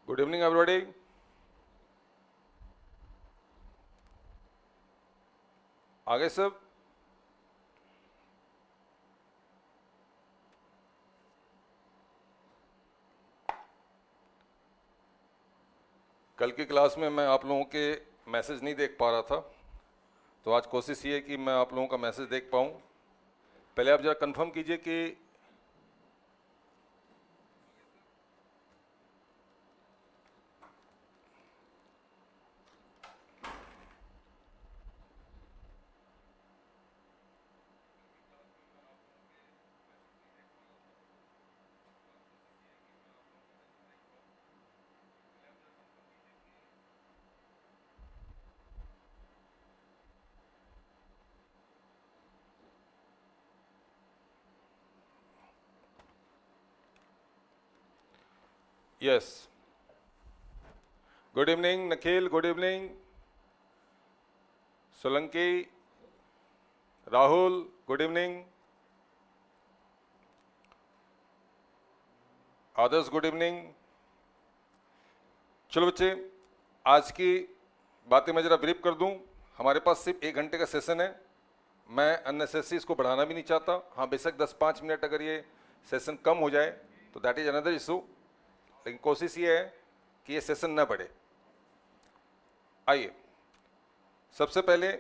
Good evening, everybody. आगे सब कल की क्लास में मैं आप लोगों के मैसेज नहीं देख पा रहा था, तो आज कोशिश ये है कि मैं आप लोगों का मैसेज देख पाऊँ। पहले आप जरा कंफर्म कीजिए कि yes. Good evening Nikhil, good evening Solanki, Rahul, good evening Adarsh, good evening. चलो बच्चे, आज की बातें मैं जरा ब्रीफ कर दूं। हमारे पास सिर्फ 1 घंटे का सेशन है। मैं अननेसेसरी इसको बढ़ाना भी नहीं चाहता। हाँ, बेशक 10-5 मिनट अगर ये सेशन कम हो जाए तो दैट इज अनदर इशू, लेकिन कोशिश ये है कि ये सेशन ना बढ़े। आइए, सबसे पहले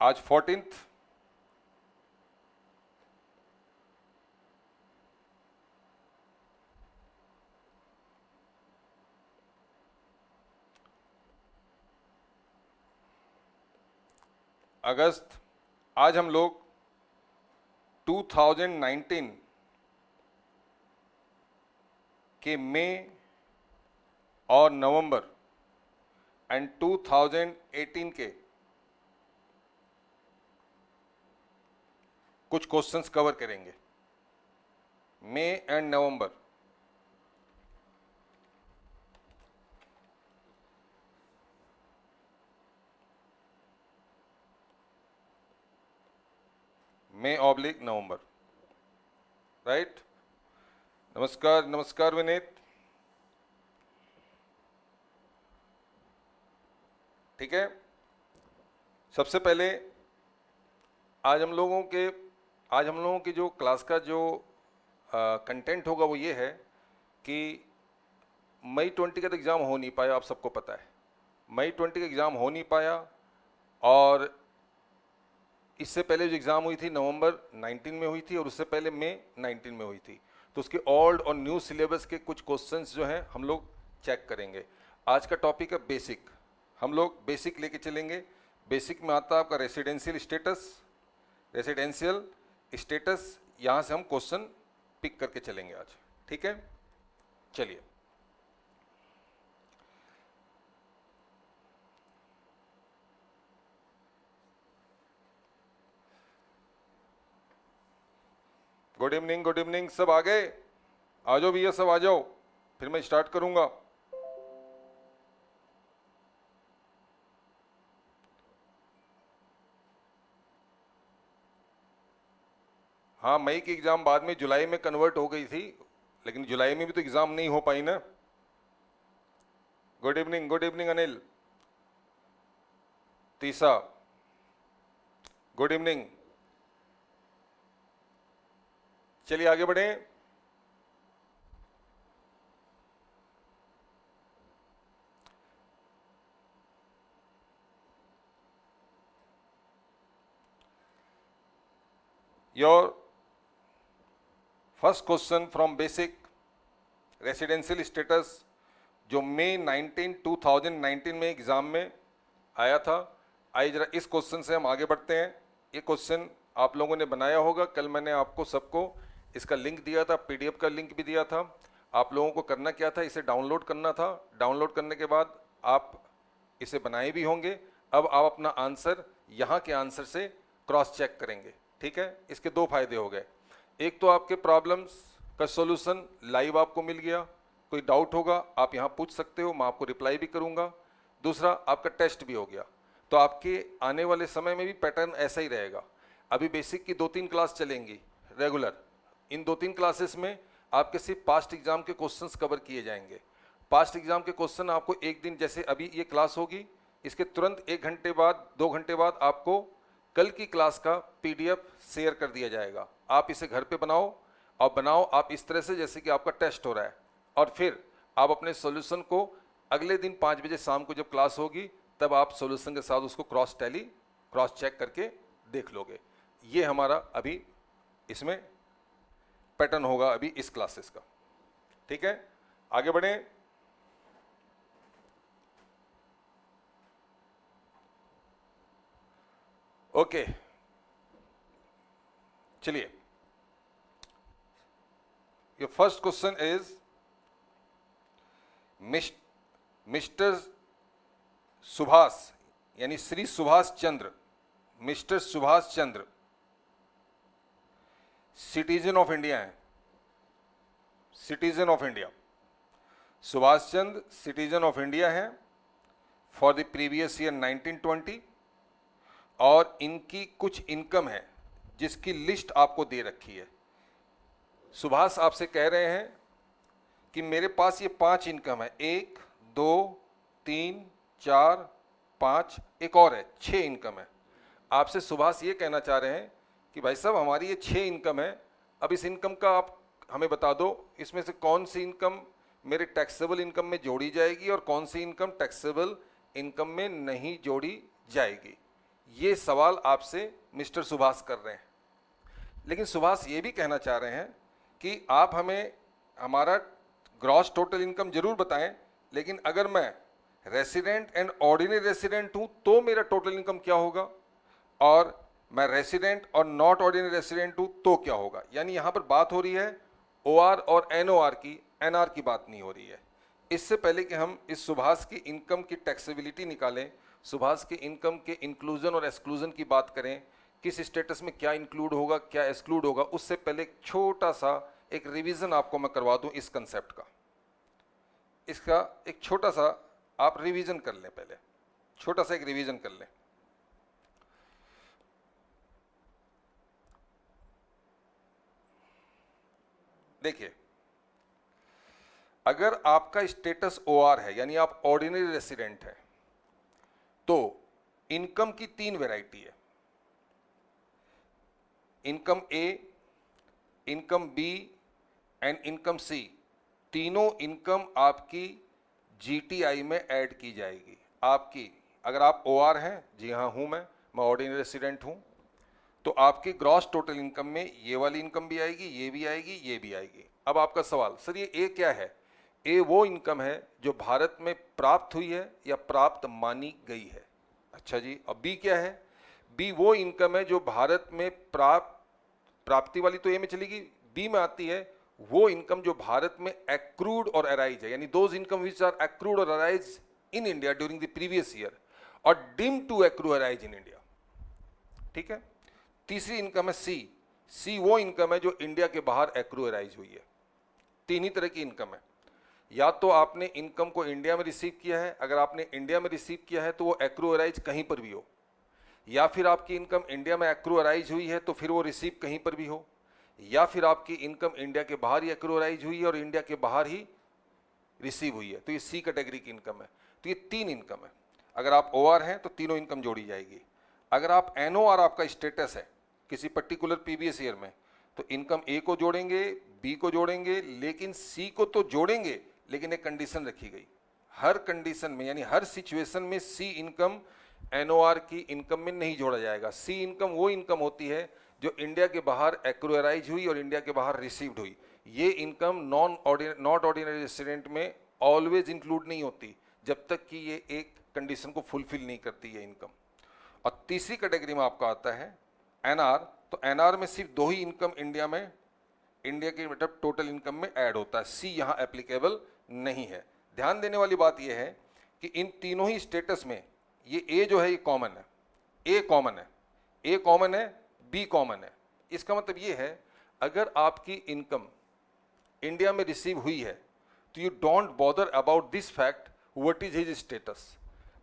आज 14th अगस्त। आज हम लोग 2019 के मई और नवंबर एंड 2018 के कुछ क्वेश्चंस कवर करेंगे। May and November. May oblique November, right. नमस्कार, नमस्कार विनीत। ठीक है, सबसे पहले आज हम लोगों की जो क्लास का जो कंटेंट होगा वो ये है कि मई 20 का तो एग्ज़ाम हो नहीं पाया, आप सबको पता है। मई 20 का एग्ज़ाम हो नहीं पाया, और इससे पहले जो एग्ज़ाम हुई थी नवंबर 19 में हुई थी, और उससे पहले मई 19 में हुई थी। तो उसके ओल्ड और न्यू सिलेबस के कुछ क्वेश्चंस जो हैं हम लोग चेक करेंगे। आज का टॉपिक है बेसिक। हम लोग बेसिक लेके चलेंगे। बेसिक में आता है आपका रेसिडेंशियल स्टेटस। यहाँ से हम क्वेश्चन पिक करके चलेंगे आज, ठीक है। चलिए, गुड इवनिंग, गुड इवनिंग। सब आ गए? आ जाओ भैया, सब आ जाओ, फिर मैं स्टार्ट करूंगा। हाँ, मई की एग्ज़ाम बाद में जुलाई में कन्वर्ट हो गई थी, लेकिन जुलाई में भी तो एग्ज़ाम नहीं हो पाई ना। Good evening, good evening Anil, तीसा, गुड इवनिंग। चलिए आगे बढ़ें। Your first question from basic residential status, जो मई 2019 में एग्जाम में आया था। आइए जरा इस क्वेश्चन से हम आगे बढ़ते हैं। ये क्वेश्चन आप लोगों ने बनाया होगा। कल मैंने आपको सबको इसका लिंक दिया था, पीडीएफ का लिंक भी दिया था। आप लोगों को करना क्या था, इसे डाउनलोड करना था। डाउनलोड करने के बाद आप इसे बनाए भी होंगे। अब आप अपना आंसर यहाँ के आंसर से क्रॉस चेक करेंगे, ठीक है। इसके 2 फायदे हो गए। एक तो आपके प्रॉब्लम्स का सॉल्यूशन लाइव आपको मिल गया, कोई डाउट होगा आप यहाँ पूछ सकते हो, मैं आपको रिप्लाई भी करूँगा। दूसरा, आपका टेस्ट भी हो गया, तो आपके आने वाले समय में भी पैटर्न ऐसा ही रहेगा। अभी बेसिक की 2-3 क्लास चलेंगी रेगुलर। इन 2-3 क्लासेस में आपके सिर्फ पास्ट एग्जाम के क्वेश्चंस कवर किए जाएंगे। पास्ट एग्जाम के क्वेश्चन आपको एक दिन, जैसे अभी ये क्लास होगी, इसके तुरंत 1 घंटे बाद 2 घंटे बाद आपको कल की क्लास का पीडीएफ शेयर कर दिया जाएगा। आप इसे घर पे बनाओ, और बनाओ आप इस तरह से जैसे कि आपका टेस्ट हो रहा है, और फिर आप अपने सॉल्यूशन को अगले दिन 5 बजे शाम को जब क्लास होगी तब आप सॉल्यूशन के साथ उसको क्रॉस चेक करके देख लोगे। ये हमारा अभी इसमें पैटर्न होगा अभी इस क्लासेस का। ठीक है, आगे बढ़े। ओके, चलिए, your first question is mister Subhash, यानी Shri Subhash Chandra, mister Subhash Chandra citizen of India है। Citizen of India, Subhash Chandra citizen of India है फॉर द प्रीवियस ईयर 1920, और इनकी कुछ इनकम है जिसकी लिस्ट आपको दे रखी है। सुभाष आपसे कह रहे हैं कि मेरे पास ये 5 इनकम है, 1, 2, 3, 4, 5, एक और है, 6 इनकम है। आपसे सुभाष ये कहना चाह रहे हैं कि भाई साहब हमारी ये 6 इनकम है, अब इस इनकम का आप हमें बता दो, इसमें से कौन सी इनकम मेरे टैक्सेबल इनकम में जोड़ी जाएगी और कौन सी इनकम टैक्सेबल इनकम में नहीं जोड़ी जाएगी। ये सवाल आपसे मिस्टर सुभाष कर रहे हैं। लेकिन सुभाष ये भी कहना चाह रहे हैं कि आप हमें हमारा ग्रॉस टोटल इनकम जरूर बताएं, लेकिन अगर मैं रेसिडेंट एंड ऑर्डिनरी रेसिडेंट हूं तो मेरा टोटल इनकम क्या होगा, और मैं रेसिडेंट और नॉट ऑर्डिनरी रेसिडेंट हूं तो क्या होगा। यानी यहां पर बात हो रही है ओआर और एनओआर की, एनआर की बात नहीं हो रही है। इससे पहले कि हम इस सुभाष की इनकम की टैक्सेबिलिटी निकालें, सुभाष की इनकम के इंक्लूजन और एक्सक्लूजन की बात करें, किस स्टेटस में क्या इंक्लूड होगा क्या एक्सक्लूड होगा, उससे पहले एक छोटा सा एक रिवीजन आपको मैं करवा दूं इस कंसेप्ट का। इसका एक छोटा सा आप रिवीजन कर लें, पहले छोटा सा एक रिवीजन कर लें। देखिए, अगर आपका स्टेटस ओआर है यानी आप ऑर्डिनरी रेसिडेंट हैं, तो इनकम की 3 वैरायटी है, income A, income B and income C. तीनों इनकम आपकी जीटीआई में ऐड की जाएगी। आपकी, अगर आप ओआर हैं, जी हाँ हूं मैं ऑर्डिनरी रेसिडेंट हूं, तो आपकी ग्रॉस टोटल इनकम में ये वाली इनकम भी आएगी, ये भी आएगी, ये भी आएगी। अब आपका सवाल, सर ये ए क्या है? ए वो इनकम है जो भारत में प्राप्त हुई है या प्राप्त मानी गई है। अच्छा जी, अब बी क्या है? बी वो इनकम है जो भारत में प्राप्ति वाली तो ए में चलेगी, बी में आती है वो इनकम जो भारत में एक्रूड और अराइज है, यानी those income which are accrued और arise in India during the previous year और deem to accrue arise in India. ठीक है। तीसरी इनकम है सी। सी वो इनकम है जो इंडिया के बाहर एक्रू अराइज हुई है। 3 ही तरह की इनकम है। या तो आपने इनकम को इंडिया में रिसीव किया है, अगर आपने इंडिया में रिसीव किया है तो वो एक्रू अराइज कहीं पर भी हो, या फिर आपकी इनकम इंडिया में एक्रू अराइज हुई है तो फिर वो रिसीव कहीं पर भी हो, या फिर आपकी इनकम इंडिया के बाहर ही एक्रू अराइज हुई है और इंडिया के बाहर ही रिसीव हुई है, तो ये सी कैटेगरी की इनकम है। तो ये 3 इनकम है। अगर आप ओआर हैं तो तीनों इनकम जोड़ी जाएगी। अगर आप एनओआर आपका स्टेटस है किसी पर्टिकुलर प्रीवियस ईयर में, तो इनकम ए को जोड़ेंगे, बी को जोड़ेंगे, लेकिन सी को तो जोड़ेंगे, लेकिन एक कंडीशन रखी गई, हर कंडीशन में यानी हर सिचुएशन में सी इनकम एनओआर की इनकम में नहीं जोड़ा जाएगा। सी इनकम वो इनकम होती है जो इंडिया के बाहर एक्वायराइज हुई और इंडिया के बाहर रिसीव्ड हुई। ये इनकम नॉट ऑर्डिनरी रेसिडेंट में ऑलवेज इंक्लूड नहीं होती जब तक कि ये एक कंडीशन को फुलफिल नहीं करती है इनकम। और तीसरी कैटेगरी में आपका आता है एनआर। तो एनआर में सिर्फ 2 ही इनकम इंडिया में, इंडिया के मतलब टोटल इनकम में ऐड होता है। सी यहाँ एप्लीकेबल नहीं है। ध्यान देने वाली बात यह है कि इन तीनों ही स्टेटस में ये ए जो है ये कॉमन है, ए कॉमन है, ए कॉमन है, बी कॉमन है। इसका मतलब ये है अगर आपकी इनकम इंडिया में रिसीव हुई है तो you don't bother about this fact what is his status.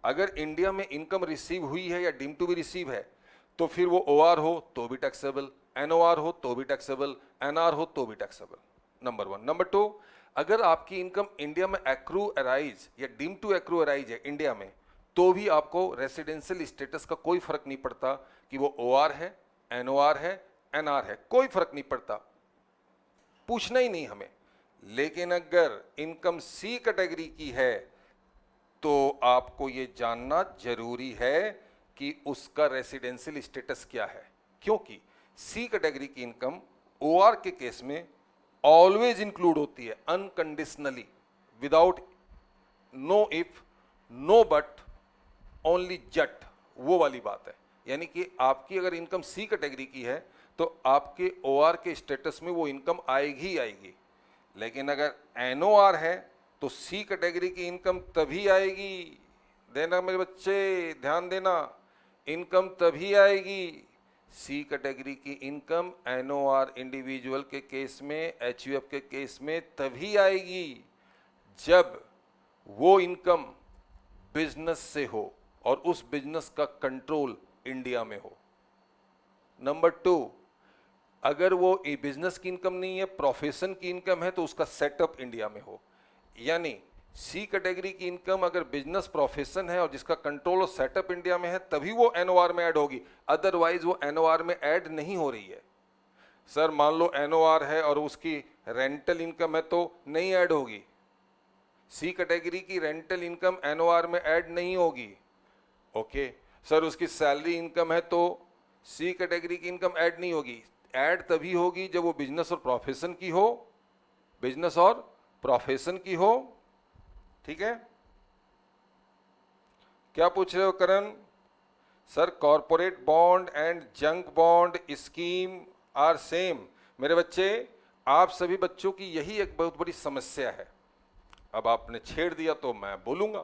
अगर इंडिया में इनकम रिसीव हुई है या डीम टू बी रिसीव है तो फिर वो ओआर हो तो भी टैक्सेबल, एनओआर हो तो भी टैक्सेबल, एनआर हो तो भी taxable, number one. Number two, अगर आपकी इनकम इंडिया में एक्रू अराइज या डीम टू एक्रू अराइज है इंडिया में, तो भी आपको रेसिडेंशियल स्टेटस का कोई फर्क नहीं पड़ता कि वो ओआर है, एनओआर है, एनआर है, कोई फर्क नहीं पड़ता, पूछना ही नहीं हमें। लेकिन अगर इनकम सी कैटेगरी की है तो आपको ये जानना जरूरी है कि उसका रेसिडेंशियल स्टेटस क्या है, क्योंकि सी कैटेगरी की इनकम ओआर के केस में ऑलवेज इंक्लूड होती है unconditionally, without no if, no but, only जट, वो वाली बात है। यानी कि आपकी अगर इनकम सी कैटेगरी की है तो आपके ओआर के स्टेटस में वो इनकम आएगी ही आएगी। लेकिन अगर एनओआर है तो सी कैटेगरी की इनकम तभी आएगी, देना मेरे बच्चे ध्यान देना, इनकम तभी आएगी, सी कैटेगरी की इनकम एनओआर इंडिविजुअल के केस में, एचयूएफ के केस में तभी आएगी जब वो इनकम बिजनेस से हो और उस बिजनेस का कंट्रोल इंडिया में हो। नंबर टू, अगर वो बिजनेस की इनकम नहीं है, प्रोफेशन की इनकम है, तो उसका सेटअप इंडिया में हो। यानी सी कैटेगरी की इनकम अगर बिजनेस प्रोफेशन है और जिसका कंट्रोल और सेटअप इंडिया में है तभी वो एनओआर में ऐड होगी, अदरवाइज वो एनओआर में ऐड नहीं हो रही है। सर मान लो एनओआर है और उसकी रेंटल इनकम है तो नहीं ऐड होगी, सी कैटेगरी की रेंटल इनकम एनओआर में ऐड नहीं होगी। ओके सर उसकी सैलरी इनकम है तो सी कैटेगरी की इनकम ऐड नहीं होगी, ऐड तभी होगी जब वो बिजनेस और प्रोफेशन की हो, बिजनेस और प्रोफेशन की हो। ठीक है, क्या पूछ रहे हो Karan? Sir corporate bond and junk bond scheme are same. मेरे बच्चे, आप सभी बच्चों की यही एक बहुत बड़ी समस्या है। अब आपने छेड़ दिया तो मैं बोलूंगा।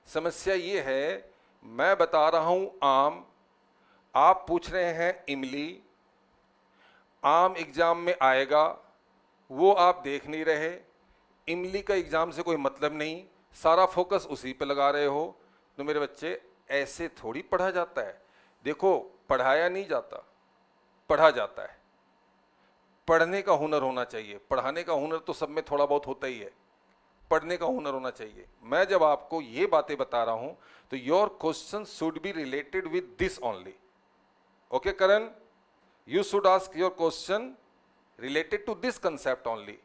समस्या ये है, मैं बता रहा हूं आम, आप पूछ रहे हैं इमली। आम एग्जाम में आएगा वो आप देख नहीं रहे, इमली का एग्जाम से कोई मतलब नहीं, सारा फोकस उसी पे लगा रहे हो। तो मेरे बच्चे ऐसे थोड़ी पढ़ा जाता है। देखो पढ़ाया नहीं जाता, पढ़ा जाता है। पढ़ने का हुनर होना चाहिए, पढ़ाने का हुनर तो सब में थोड़ा बहुत होता ही है, पढ़ने का हुनर होना चाहिए। मैं जब आपको ये बातें बता रहा हूं तो your question should be related with this only. Okay Karan, you should ask your question related to this concept only,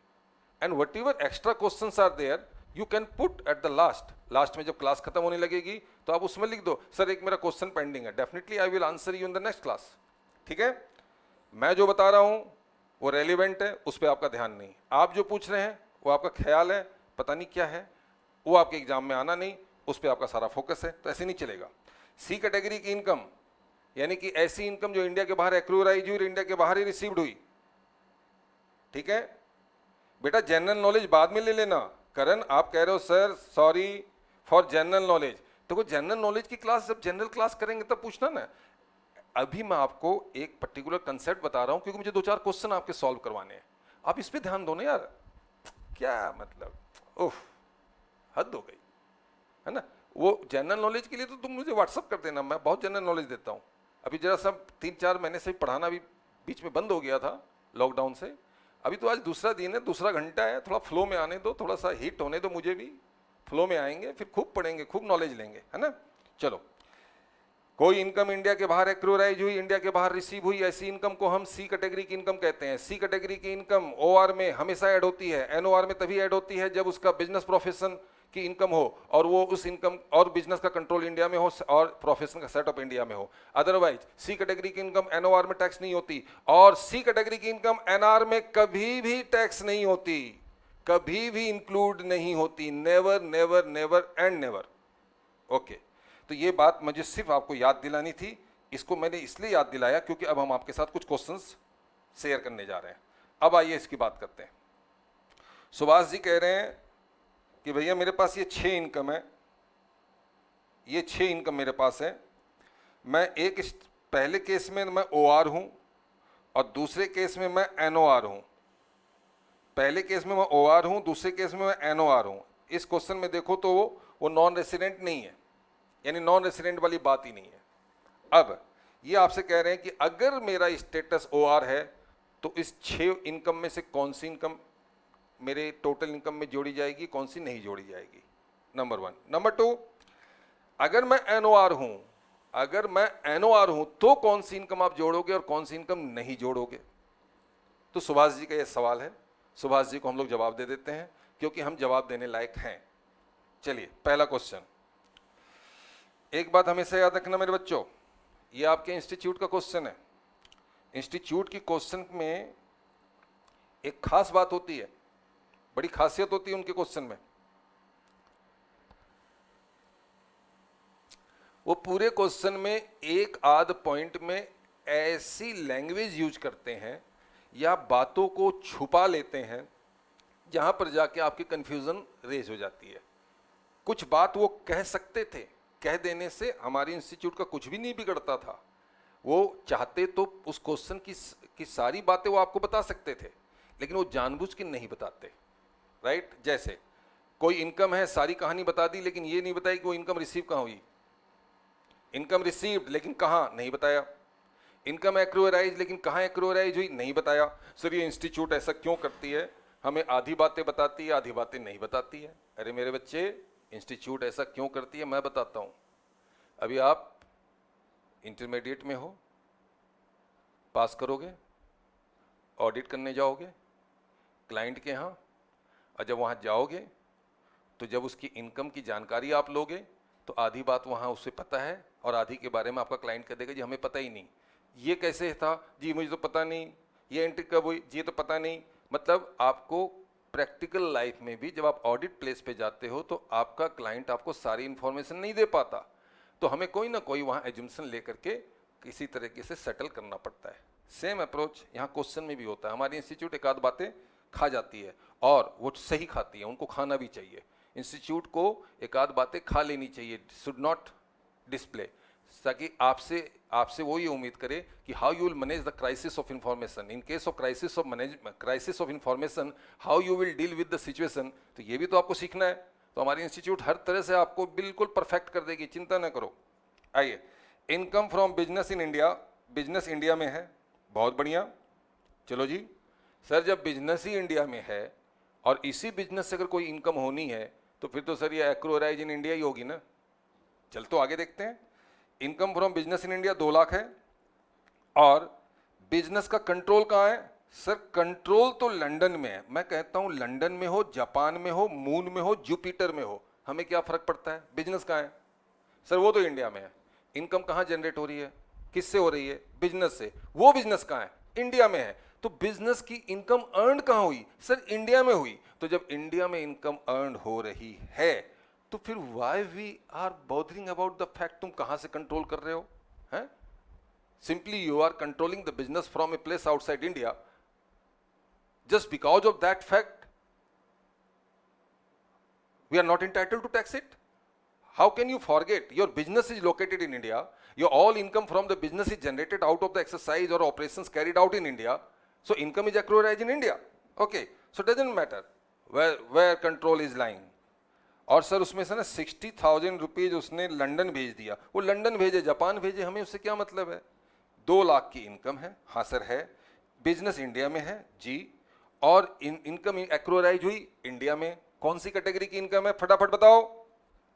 and whatever extra questions are there you can put at the last में जब class खत्म होने लगेगी तो आप उसमें लिख दो सर एक मेरा क्वेश्चन पेंडिंग है, definitely I will answer you in the next class. ठीक है, मैं जो बता रहा हूं वो रेलिवेंट है, उस पर आपका ध्यान नहीं। आप जो पूछ रहे हैं वो आपका ख्याल है, पता नहीं क्या है, वो आपके एग्जाम में आना नहीं, उस पर आपका सारा फोकस है, तो ऐसे नहीं चलेगा। सी कैटेगरी की इनकम यानी कि ऐसी इनकम जो इंडिया के बाहर एक्रूराइज हुई, इंडिया के बाहर ही रिसीव्ड हुई। ठीक है बेटा, जनरल नॉलेज बाद में ले लेना। करण आप कह रहे हो sir sorry for general knowledge, तो जनरल नॉलेज की क्लास जब जनरल क्लास करेंगे तब पूछना ना। अभी मैं आपको एक पर्टिकुलर कंसेप्ट बता रहा हूं क्योंकि मुझे 2-4 क्वेश्चन आपके सॉल्व करवाने हैं, आप इस पे ध्यान दो ना यार। क्या मतलब, उफ हद हो गई है ना। वो जनरल नॉलेज के लिए तो तुम मुझे व्हाट्सअप कर देना, मैं बहुत जनरल नॉलेज देता हूँ। अभी जरा सब 3-4 महीने से पढ़ाना भी बीच में बंद हो गया था लॉकडाउन से। अभी तो आज दूसरा दिन है, दूसरा घंटा है, थोड़ा फ्लो में आने दो, थोड़ा सा हिट होने दो, मुझे भी फ्लो में आएंगे, फिर खूब पढ़ेंगे, खूब नॉलेज लेंगे, है ना। चलो, कोई इनकम इंडिया के बाहर एक्रूराइज हुई, इंडिया के बाहर रिसीव हुई, ऐसी इनकम को हम सी कैटेगरी की इनकम कहते हैं। सी कैटेगरी की इनकम ओआर में हमेशा ऐड होती है, एनओआर में तभी ऐड होती है जब उसका बिजनेस प्रोफेशन की इनकम हो और वो उस इनकम और बिजनेस का कंट्रोल इंडिया में हो और प्रोफेशन का सेटअप इंडिया में हो। अदरवाइज सी कैटेगरी की इनकम एनओआर में टैक्स नहीं होती और सी कैटेगरी की इनकम एनआर में कभी भी टैक्स नहीं होती, कभी भी इंक्लूड नहीं होती, never never never and never. Okay, तो ये बात मुझे सिर्फ आपको याद दिलानी थी। इसको मैंने इसलिए याद दिलाया क्योंकि अब हम आपके साथ कुछ क्वेश्चंस शेयर करने जा रहे हैं। अब आइए इसकी बात करते हैं। सुभाष जी कह रहे हैं कि भैया मेरे पास ये 6 इनकम है, ये 6 इनकम मेरे पास है। मैं एक पहले केस में मैं ओआर हूं और दूसरे केस में मैं एनओआर हूं। पहले केस में मैं OR हूं, दूसरे केस में मैं NOR हूं। इस क्वेश्चन में देखो तो वो नॉन रेसिडेंट नहीं है, यानी नॉन रेसिडेंट वाली बात ही नहीं है। अब ये आपसे कह रहे हैं कि अगर मेरा स्टेटस OR है तो इस 6 इनकम में से कौन सी इनकम मेरे टोटल इनकम में जोड़ी जाएगी, कौन सी नहीं जोड़ी जाएगी, नंबर 1। नंबर 2, अगर मैं NOR हूं तो कौन सी इनकम आप जोड़ोगे और कौन सी इनकम नहीं जोड़ोगे। तो सुभाष जी का यह सवाल है, सुभाष जी को हम लोग जवाब दे देते हैं क्योंकि हम जवाब देने लायक हैं। चलिए पहला क्वेश्चन, एक बात हमेशा याद रखना मेरे बच्चों, ये आपके इंस्टीट्यूट का क्वेश्चन है। इंस्टीट्यूट की क्वेश्चन में एक खास बात होती है, बड़ी खासियत होती है उनके क्वेश्चन में। वो पूरे क्वेश्चन में एक आध पॉइंट में ऐसी लैंग्वेज यूज करते हैं या बातों को छुपा लेते हैं जहां पर जाके आपकी कंफ्यूजन रेज हो जाती है। कुछ बात वो कह सकते थे, कह देने से हमारे इंस्टीट्यूट का कुछ भी नहीं बिगड़ता था। वो चाहते तो उस क्वेश्चन की सारी बातें वो आपको बता सकते थे, लेकिन वो जानबूझ के नहीं बताते, राइट। जैसे कोई इनकम है, सारी कहानी बता दी, लेकिन ये नहीं बताई कि वो इनकम रिसीव कहाँ हुई। इनकम रिसीव्ड लेकिन कहाँ, नहीं बताया। इनकम एक्रूअराइज, लेकिन कहाँ एक्रूअराइज हुई, नहीं बताया। सर ये इंस्टीट्यूट ऐसा क्यों करती है, हमें आधी बातें बताती है, आधी बातें नहीं बताती है। अरे मेरे बच्चे, इंस्टीट्यूट ऐसा क्यों करती है मैं बताता हूँ। अभी आप इंटरमीडिएट में हो, पास करोगे, ऑडिट करने जाओगे क्लाइंट के यहाँ, और जब वहाँ जाओगे तो जब उसकी इनकम की जानकारी आप लोगे तो आधी बात वहाँ उसे पता है और आधी के बारे में आपका क्लाइंट कह देगा जी हमें पता ही नहीं, ये कैसे था जी, मुझे तो पता नहीं, ये एंट्री कब हुई जी, ये तो पता नहीं। मतलब आपको प्रैक्टिकल लाइफ में भी जब आप ऑडिट प्लेस पे जाते हो तो आपका क्लाइंट आपको सारी इंफॉर्मेशन नहीं दे पाता, तो हमें कोई ना कोई वहाँ एज्यूम्पशन लेकर के किसी तरीके से सेटल करना पड़ता है। सेम अप्रोच यहाँ क्वेश्चन में भी होता है। हमारी इंस्टीट्यूट एक आध बातें खा जाती है और वो सही खाती है, उनको खाना भी चाहिए। इंस्टीट्यूट को एक आध बातें खा लेनी चाहिए, शुड नॉट डिस्प्ले, ताकि आपसे वो ये उम्मीद करे कि how you will manage the crisis of information, in case of crisis of information how you will deal with the situation. तो ये भी तो आपको सीखना है। तो हमारी इंस्टीट्यूट हर तरह से आपको बिल्कुल परफेक्ट कर देगी, चिंता न करो। आइए, income from business in India, business India में है, बहुत बढ़िया। चलो जी सर, जब बिजनेस ही इंडिया में है और इसी बिजनेस से अगर कोई इनकम होनी है तो फिर तो सर ये एक्रूअराइज इन इंडिया ही होगी ना। चल तो आगे देखते हैं। Income from business in India 2 lakh है और बिजनेस का कंट्रोल कहाँ है सर? कंट्रोल तो लंदन में है। मैं कहता हूं लंदन में हो, जापान में हो, मून में हो, जुपिटर में हो, हमें क्या फर्क पड़ता है? बिजनेस कहाँ है सर? वो तो इंडिया में है। इनकम कहाँ जनरेट हो रही है, किससे हो रही है? बिजनेस से। वो बिजनेस कहाँ है? इंडिया में है। तो बिजनेस की इनकम अर्न कहाँ हुई सर? इंडिया में हुई। तो जब इंडिया में इनकम अर्न हो रही है तो फिर why we are bothering about the fact तुम कहां से कंट्रोल कर रहे हो, हैं? Simply you are controlling the business from a place outside India, just because of that fact we are not entitled to tax it. How can you forget? Your business is located in India, your all income from the business is generated out of the exercise or operations carried out in India, so income is accrued in India. Okay, so it doesn't matter where control is lying. और sir उसमें से ना 60,000 rupees उसने London भेज दिया, वो London भेजे, Japan भेजे, हमें उससे क्या मतलब है? 2 लाख की इनकम है, हाँ सर है, बिजनेस इंडिया में है जी, और इनकम एक्रूअराइज हुई इंडिया में। कौन सी कैटेगरी की इनकम है? फटाफट बताओ,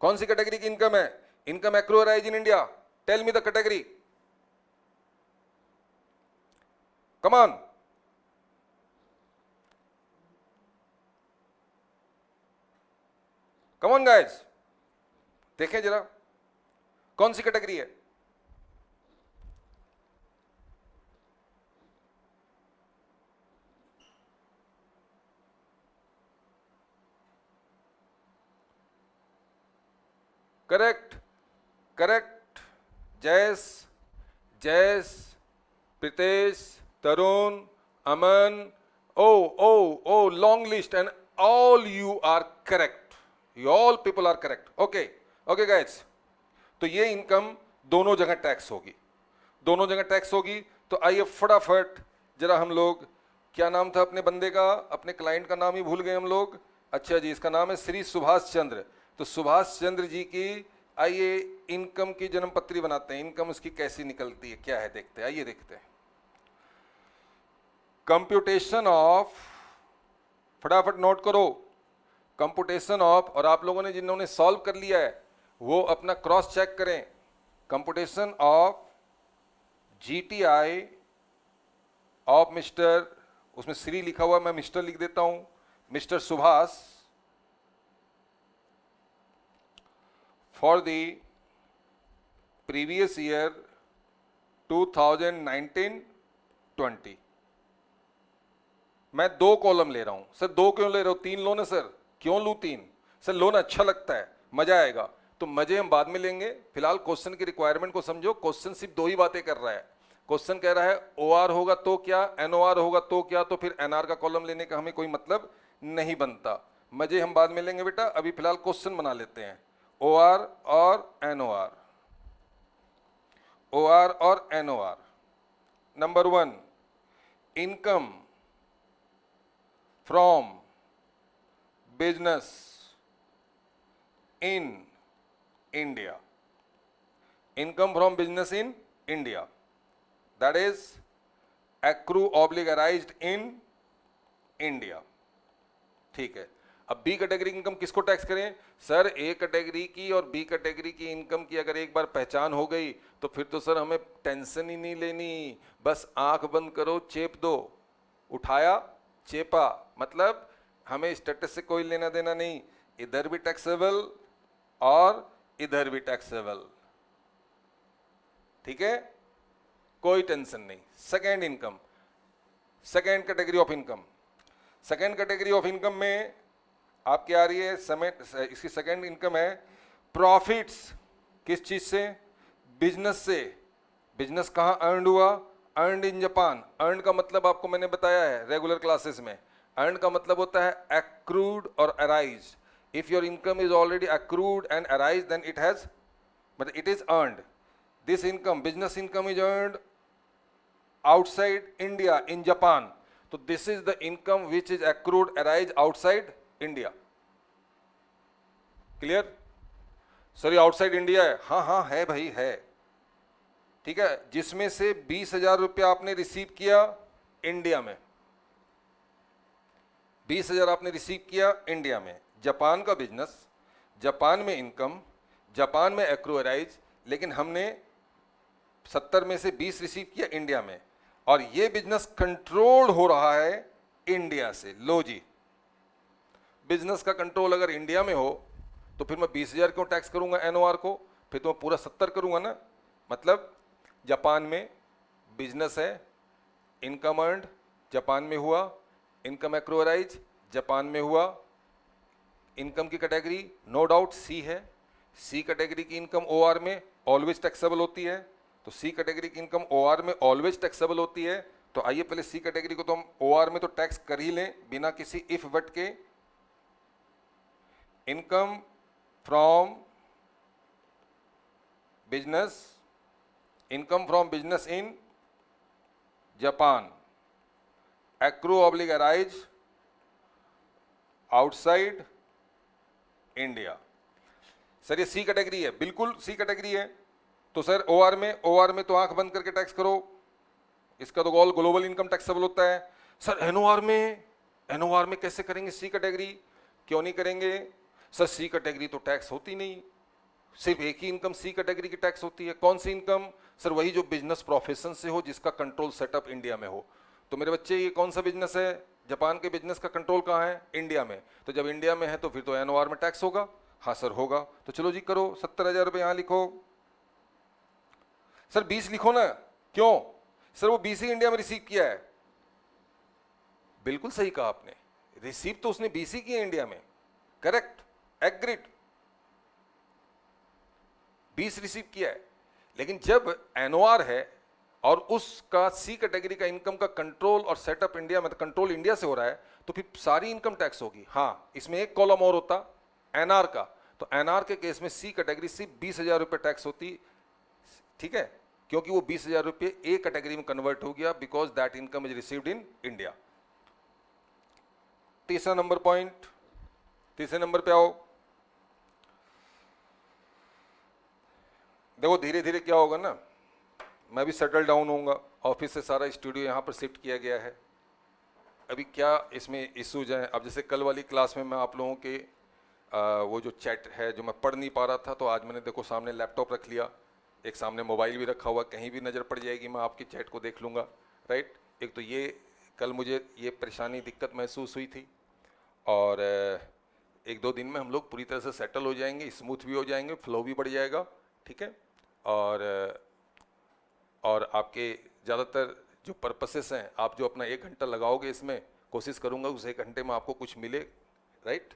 कौन सी कैटेगरी की इनकम है? Income accrue arise in India, tell me the category, come on. Come on guys, देखें जरा कौन सी कैटेगरी है? Correct, correct. Jayas, Jayas, Pritesh, Tarun, Aman, oh oh oh, long list, and all you are correct, you all people are correct. okay okay guys, तो ये income दोनों जगह tax होगी, दोनों जगह टैक्स होगी। तो आइए फटाफट जरा हम लोग क्या नाम था अपने बंदे का, अपने क्लाइंट का नाम ही भूल गए हम लोग। अच्छा जी, इसका नाम है श्री सुभाष चंद्र। तो सुभाष चंद्र जी की आइए इनकम की जन्मपत्री बनाते हैं, इनकम उसकी कैसी निकलती है, क्या है देखते हैं, आइए देखते हैं। कंप्यूटेशन ऑफ, फटाफट नोट करो, कंप्यूटेशन ऑफ, और आप लोगों ने जिन्होंने सॉल्व कर लिया है वो अपना क्रॉस चेक करें। Computation of GTI of mister, उसमें श्री लिखा हुआ, मैं मिस्टर लिख देता हूं, mister Subhash, for the previous year 2019-20। मैं 2 कॉलम ले रहा हूं सर। 2 क्यों ले रहे हो, 3 लो ना सर। क्यों लूं 3? सर लो ना, अच्छा लगता है, मजा आएगा। तो मजे हम बाद में लेंगे, फिलहाल क्वेश्चन की रिक्वायरमेंट को समझो। क्वेश्चन सिर्फ 2 ही बातें कर रहा है। क्वेश्चन कह रहा है ओआर होगा तो क्या, एनओआर होगा तो क्या, तो फिर एनआर का कॉलम लेने का हमें कोई मतलब नहीं बनता। मजे हम बाद में लेंगे बेटा, अभी फिलहाल क्वेश्चन बना लेते हैं। ओआर और एनओआर, ओआर और NOR. Number 1, income from business in India, income from business in India, that is accrue oblique arised in India। ठीक है, अब बी कैटेगरी की इनकम किसको टैक्स करें? सर ए कैटेगरी की और बी कैटेगरी की इनकम की अगर एक बार पहचान हो गई तो फिर तो सर हमें टेंशन ही नहीं लेनी, बस आंख बंद करो, चेप दो, उठाया चेपा, मतलब हमें स्टेटस से कोई लेना देना नहीं, इधर भी टैक्सेबल और इधर भी टैक्सेबल। ठीक है, कोई टेंशन नहीं। Second income, second category of income, second category of income में आपकी आ रही है समय, इसकी सेकेंड इनकम है प्रॉफिट्स। किस चीज से? बिजनेस से। बिजनेस कहाँ अर्न हुआ? Earned in Japan. अर्न का मतलब आपको मैंने बताया है रेगुलर क्लासेस में, अर्न का मतलब होता है एक्रूड और arise. If your income is already accrued and arise then it has, मतलब it is earned. This income, business income is earned outside India in Japan, so this is the income which is accrued arise outside India। clear? Sir ये outside India है? हाँ हाँ है भाई, है। ठीक है, जिसमें से 20,000 रुपया आपने रिसीव किया इंडिया में, 20,000 आपने रिसीव किया इंडिया में, जापान का बिजनेस, जापान में इनकम, जापान में एक्रू अराइज, लेकिन हमने 70 में से 20 रिसीव किया इंडिया में, और ये बिजनेस कंट्रोल हो रहा है इंडिया से। लो जी, बिजनेस का कंट्रोल अगर इंडिया में हो तो फिर मैं 20,000 क्यों टैक्स करूंगा एनओआर को, फिर तो मैं पूरा 70 करूंगा ना। मतलब जापान में बिजनेस है, इनकम अर्न्ड जापान में हुआ, इनकम एक्रूअराइज जापान में हुआ, इनकम की कैटेगरी नो डाउट सी है। सी कैटेगरी की इनकम ओआर में ऑलवेज टैक्सेबल होती है, तो सी कैटेगरी की इनकम ओआर में ऑलवेज टैक्सेबल होती है। तो आइए पहले सी कैटेगरी को तो हम ओआर में तो टैक्स कर ही लें बिना किसी इफ बट के। Income from business, income from business in Japan, accrue oblique arise outside India. Sir ये सी कैटेगरी है, बिल्कुल सी कैटेगरी है। तो सर ओआर में तो आंख बंद करके टैक्स करो, इसका तो ऑल ग्लोबल इनकम टैक्सेबल होता है। सर एनओआर में कैसे करेंगे सी कैटेगरी? क्यों नहीं करेंगे सर? सी कैटेगरी तो टैक्स होती नहीं, सिर्फ एक ही इनकम सी कैटेगरी की टैक्स होती है। कौन सी इनकम? सर वही जो बिजनेस प्रोफेशन से हो, जिसका कंट्रोल सेटअप इंडिया में हो। तो मेरे बच्चे ये कौन सा बिजनेस है? जापान के बिजनेस का कंट्रोल कहाँ है? इंडिया में। तो जब इंडिया में है तो फिर तो एनओआर में टैक्स होगा। हाँ सर होगा। तो चलो जी करो, 70,000 रुपये यहाँ लिखो। सर 20 लिखो ना। क्यों? सर वो 20 ही इंडिया में रिसीव किया है। बिल्कुल सही कहा आपने, रिसीव तो उसने 20 ही किया इंडिया में, करेक्ट, एग्रीड, 20 रिसीव किया है। लेकिन जब एनओआर है और उसका सी कैटेगरी का इनकम का कंट्रोल और सेटअप इंडिया में, कंट्रोल इंडिया से हो रहा है, तो फिर सारी इनकम टैक्स होगी। हाँ, इसमें एक कॉलम और होता एनआर का, तो एनआर के केस में सी कैटेगरी सिर्फ 20,000 रुपये टैक्स होती। ठीक है, क्योंकि वो 20,000 रुपये ए कैटेगरी में कन्वर्ट हो गया, because that income is received in India. तीसरा नंबर पॉइंट, तीसरे नंबर पे आओ। देखो धीरे धीरे क्या होगा ना, मैं भी सेटल डाउन होऊंगा, ऑफिस से सारा स्टूडियो यहाँ पर शिफ्ट किया गया है। अभी क्या इसमें इश्यूज हैं, अब जैसे कल वाली क्लास में मैं आप लोगों के वो जो चैट है जो मैं पढ़ नहीं पा रहा था, तो आज मैंने देखो सामने लैपटॉप रख लिया, एक सामने मोबाइल भी रखा हुआ, कहीं भी नज़र पड़ जाएगी मैं आपकी चैट को देख लूँगा, राइट। एक तो ये कल मुझे ये परेशानी दिक्कत महसूस हुई थी, और एक दो दिन में हम लोग पूरी तरह से सेटल हो जाएंगे, स्मूथ भी हो जाएंगे, फ्लो भी बढ़ जाएगा, ठीक है। और आपके ज़्यादातर जो पर्पसेस हैं, आप जो अपना 1 घंटा लगाओगे इसमें, कोशिश करूँगा उस 1 घंटे में आपको कुछ मिले, राइट।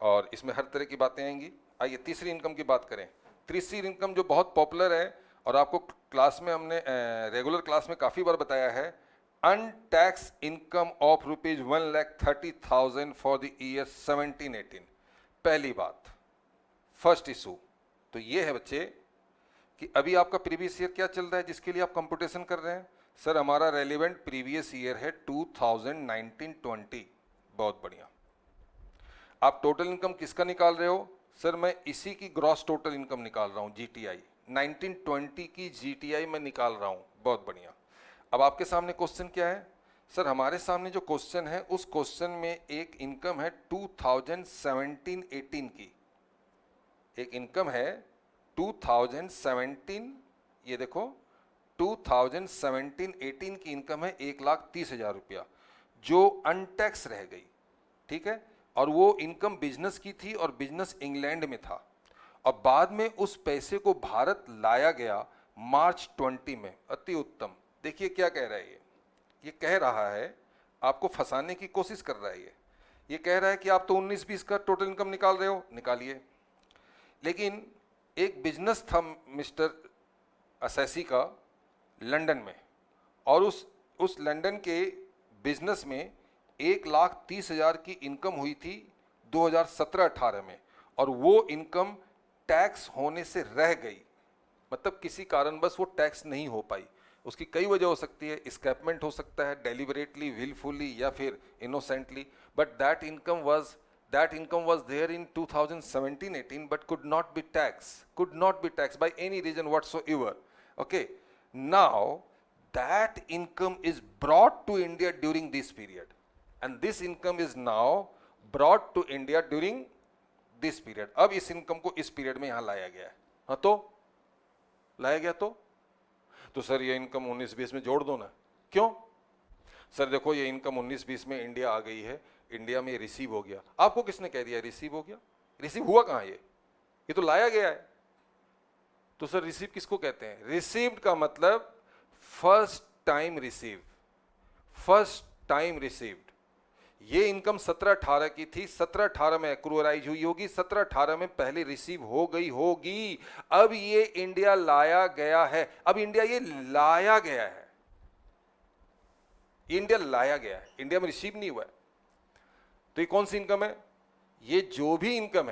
और इसमें हर तरह की बातें आएंगी। आइए तीसरी इनकम की बात करें। तीसरी इनकम जो बहुत पॉपुलर है और आपको क्लास में हमने रेगुलर क्लास में काफ़ी बार बताया है, untaxed income of ₹1,30,000 for the year 17-18। पहली बात, फर्स्ट इशू तो ये है बच्चे कि अभी आपका प्रीवियस ईयर क्या चल रहा है जिसके लिए आप कंप्यूटेशन कर रहे हैं। सर हमारा रेलिवेंट प्रीवियस ईयर है 2019-20। बहुत बढ़िया। आप टोटल इनकम किसका निकाल रहे हो? सर मैं इसी की ग्रॉस टोटल इनकम निकाल रहा हूँ, जीटीआई 1920 की जीटीआई मैं निकाल रहा हूँ। बहुत बढ़िया। अब आपके सामने क्वेश्चन क्या है? सर हमारे सामने जो क्वेश्चन है उस क्वेश्चन में एक इनकम है 2017-18 की, एक इनकम है 2017, ये देखो 2017-18 की इनकम है 1,30,000 रुपया जो अनटैक्स रह गई, ठीक है। और वो इनकम बिजनेस की थी और बिजनेस इंग्लैंड में था, और बाद में उस पैसे को भारत लाया गया मार्च 20 में। अति उत्तम। देखिए क्या कह रहा है ये कह रहा है, आपको फंसाने की कोशिश कर रहा है ये कह रहा है कि आप तो 19-20 का टोटल इनकम निकाल रहे हो, निकालिए, लेकिन एक बिजनेस था मिस्टर असैसी का लंदन में, और उस लंदन के बिजनेस में 1,30,000 की इनकम हुई थी 2017-18 में, और वो इनकम टैक्स होने से रह गई, मतलब किसी कारणवश वो टैक्स नहीं हो पाई। उसकी कई वजह हो सकती है, एस्केपमेंट हो सकता है, डेलिबरेटली, विलफुली, या फिर innocently, but that income was there in 2017-18 but could not be taxed by any reason whatsoever. Okay, now that income is brought to India during this period, and this income is now brought to India during this period. अब इस income को इस period में यहां लाया गया है। हाँ तो लाया गया तो सर ये इनकम 19-20 में जोड़ दो ना। क्यों? सर देखो ये इनकम 19-20 में इंडिया आ गई है, इंडिया में रिसीव हो गया। आपको किसने कह दिया रिसीव हो गया? रिसीव हुआ कहां? ये तो लाया गया है। तो सर रिसीव किसको कहते हैं? रिसीव्ड का मतलब फर्स्ट टाइम रिसीव्ड। ये इनकम 17-18 की थी, 17-18 में एक्रूअराइज हुई होगी, 17-18 में पहले रिसीव हो गई होगी। अब ये इंडिया लाया गया है, अब इंडिया ये लाया गया है, इंडिया लाया गया है, इंडिया में रिसीव नहीं हुआ है। तो ये कौन सी इनकम है? ये जो भी इनकम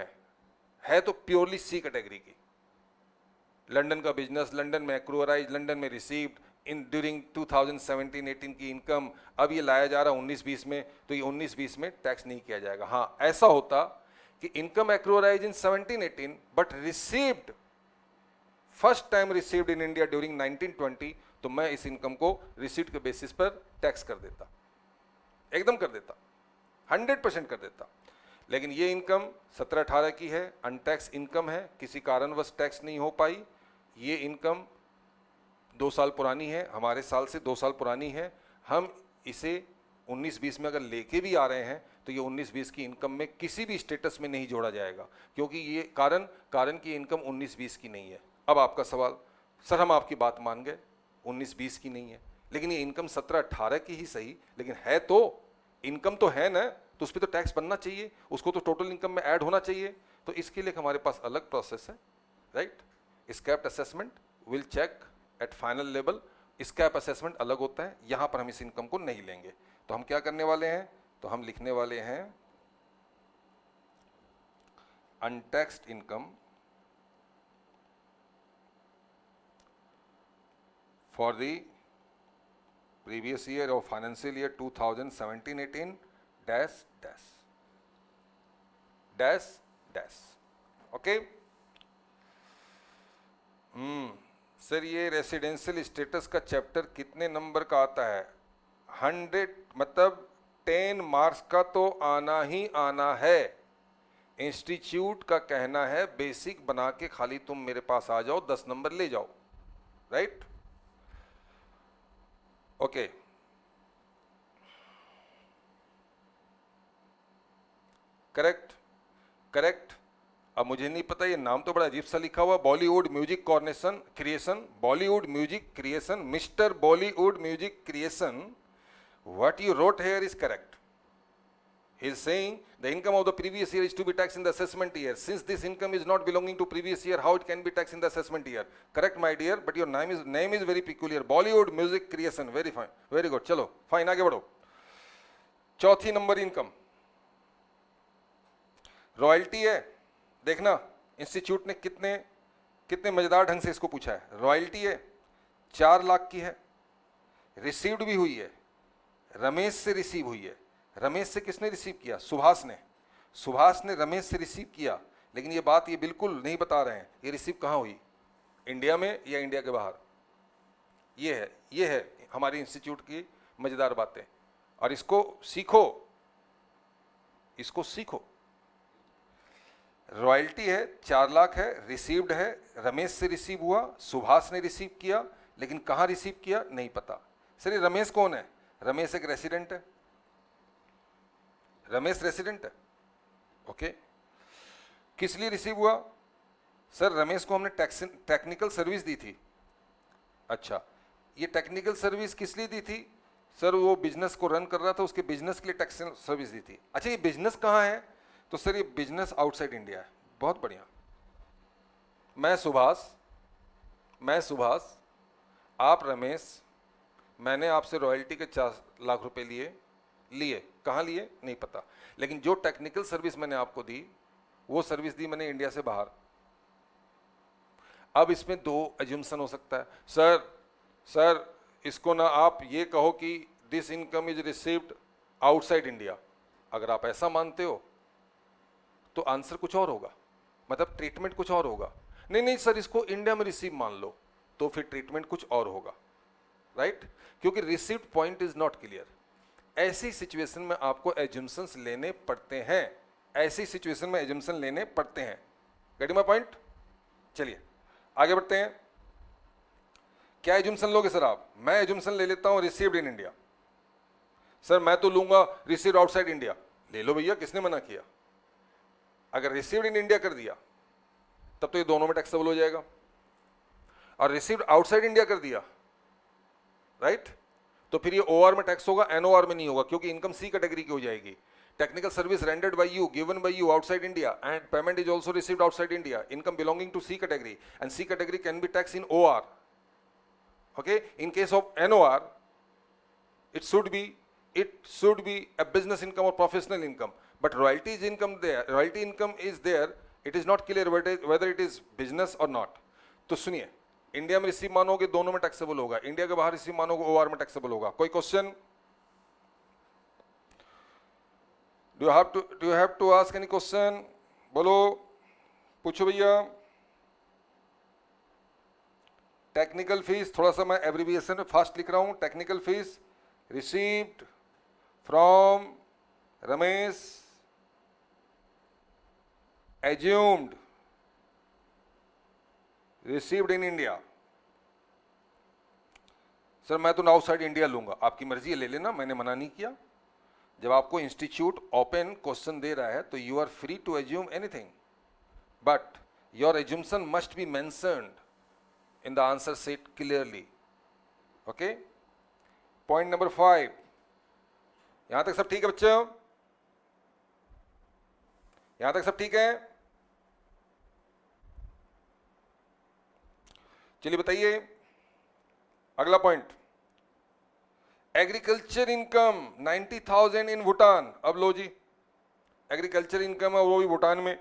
है तो प्योरली सी कैटेगरी की। लंदन का बिजनेस, लंदन में एक्रूअराइज, लंदन में रिसीव्ड इन ड्यूरिंग 2017-18 की इनकम, अब ये लाया जा रहा 19-20 में, तो ये 19-20 में टैक्स नहीं किया जाएगा। हाँ ऐसा होता कि income accrue arise in 17-18 but received first time received in India during 1920, तो मैं इस इनकम को रिसीट के बेसिस पर टैक्स कर देता, एकदम कर देता, 100% कर देता। लेकिन ये इनकम 17-18 की है, अनटैक्स इनकम है, किसी कारणवश टैक्स नहीं हो पाई। ये इनकम 2 साल पुरानी है, हमारे साल से 2 साल पुरानी है। हम इसे 19-20 में अगर लेके भी आ रहे हैं तो ये 19-20 की इनकम में किसी भी स्टेटस में नहीं जोड़ा जाएगा, क्योंकि ये कारण की इनकम 19-20 की नहीं है। अब आपका सवाल, सर हम आपकी बात मान गए 19-20 की नहीं है, लेकिन ये इनकम 17-18 की ही सही, लेकिन है तो इनकम तो है ना, तो उस पर तो टैक्स बनना चाहिए, उसको तो टोटल इनकम में ऐड होना चाहिए। तो इसके लिए हमारे पास अलग प्रोसेस है, right. Scrap assessment will check at final level, scrap assessment अलग होता है, यहां पर हम इस इनकम को नहीं लेंगे। तो हम क्या करने वाले हैं? तो हम लिखने वाले हैं untaxed income for the previous year और financial year 2017-18 dash dash. Dash dash. Okay. Sir ये रेसिडेंशियल स्टेटस का चैप्टर कितने नंबर का आता है? 100, मतलब 10 मार्क्स का तो आना ही आना है। इंस्टीट्यूट का कहना है बेसिक बना के खाली तुम मेरे पास आ जाओ, 10 नंबर ले जाओ, राइट? ओके। Correct correct. अब मुझे नहीं पता, ये नाम तो बड़ा अजीब सा लिखा हुआ, Bollywood music coronation creation, Bollywood music creation, mister Bollywood music creation. What you wrote here is correct. He is saying the income of the previous year is to be taxed in the assessment year. Since this income is not belonging to previous year, how it can be taxed in the assessment year? Correct, my dear, but your name is very peculiar. Bollywood music creation. Very fine, very good. चलो fine, आगे बढ़ो। चौथी number income royalty है। देखना institute ने कितने कितने मजेदार ढंग से इसको पूछा है। रॉयल्टी है, 4 लाख की है, रिसीव्ड भी हुई है, रमेश से रिसीव हुई है। रमेश से किसने रिसीव किया? सुभाष ने। सुभाष ने रमेश से रिसीव किया, लेकिन ये बात ये बिल्कुल नहीं बता रहे हैं ये रिसीव कहाँ हुई, इंडिया में या इंडिया के बाहर। ये है हमारी इंस्टीट्यूट की मजेदार बातें, और इसको सीखो, इसको सीखो। रॉयल्टी है, 4 लाख है, रिसीव्ड है, रमेश से रिसीव हुआ, सुभाष ने रिसीव किया, लेकिन कहाँ रिसीव किया नहीं पता। सर ये रमेश कौन है? रमेश एक रेसिडेंट है, रमेश रेसिडेंट है। ओके। किस लिए रिसीव हुआ? सर रमेश को हमने टेक्निकल सर्विस दी थी। अच्छा, ये टेक्निकल सर्विस किस लिए दी थी? सर वो बिजनेस को रन कर रहा था, उसके बिजनेस के लिए टेक्निकल सर्विस दी थी। अच्छा, ये बिजनेस कहाँ है? तो सर ये बिजनेस आउटसाइड इंडिया है। बहुत बढ़िया। मैं सुभाष, आप रमेश, मैंने आपसे रॉयल्टी के 4 लाख रुपए लिए कहाँ लिए नहीं पता, लेकिन जो टेक्निकल सर्विस मैंने आपको दी वो सर्विस दी मैंने इंडिया से बाहर। अब इसमें 2 एज्यूम्सन हो सकता है। सर इसको ना आप ये कहो कि this income is received outside India. अगर आप ऐसा मानते हो तो आंसर कुछ और होगा, मतलब ट्रीटमेंट कुछ और होगा। नहीं सर इसको इंडिया में रिसीव मान लो, तो फिर ट्रीटमेंट कुछ और होगा, राइट? क्योंकि received point is not clear. ऐसी सिचुएशन में आपको एज्यूम्शंस लेने पड़ते हैं, ऐसी सिचुएशन में एज्यूम्शन लेने पड़ते हैं। Getting my point? चलिए आगे बढ़ते हैं। क्या एज्यूम्शन लोगे सर आप? मैं एज्यूम्शन ले लेता हूं रिसीव्ड इन इंडिया। सर मैं तो लूंगा रिसीव्ड आउटसाइड इंडिया। ले लो भैया, किसने मना किया? अगर रिसीव्ड इन इंडिया कर दिया तब तो ये दोनों में टैक्सेबल हो जाएगा, और रिसीव्ड आउटसाइड इंडिया कर दिया, राइट, तो फिर ये ओआर में टैक्स होगा, एनओआर में नहीं होगा, क्योंकि इनकम सी कैटेगरी की हो जाएगी। Technical service rendered by you, given by you outside India, and payment is also received outside India, income belonging to C category, and C category can be tax in OR. Okay, in case of NOR it should be a business income or professional income, but royalty income is there, it is not clear whether it is business or not. तो सुनिए, India में receive मानोगे दोनों में taxable होगा, India के बाहर receive मानोगे ओआर में टैक्सेबल होगा। कोई question? Do you have to ask any question? बोलो, पूछो भैया। टेक्निकल फीस, थोड़ा सा मैं एब्रिविएशन में फास्ट लिख रहा हूं। Technical fees received from Ramesh, assumed received in India। Sir मैं तो आउटसाइड इंडिया लूंगा, आपकी मर्जी है, ले लेना, मैंने मना नहीं किया। जब आपको इंस्टीट्यूट ओपन क्वेश्चन दे रहा है तो you are free to assume anything, but your assumption must be mentioned in the answer set clearly. Okay, point number 5। यहां तक सब ठीक है बच्चों? यहां तक सब ठीक है? चलिए बताइए अगला पॉइंट। एग्रीकल्चर इनकम 90,000 इन भूटान। अब लो जी, एग्रीकल्चर इनकम है वो भी भूटान में,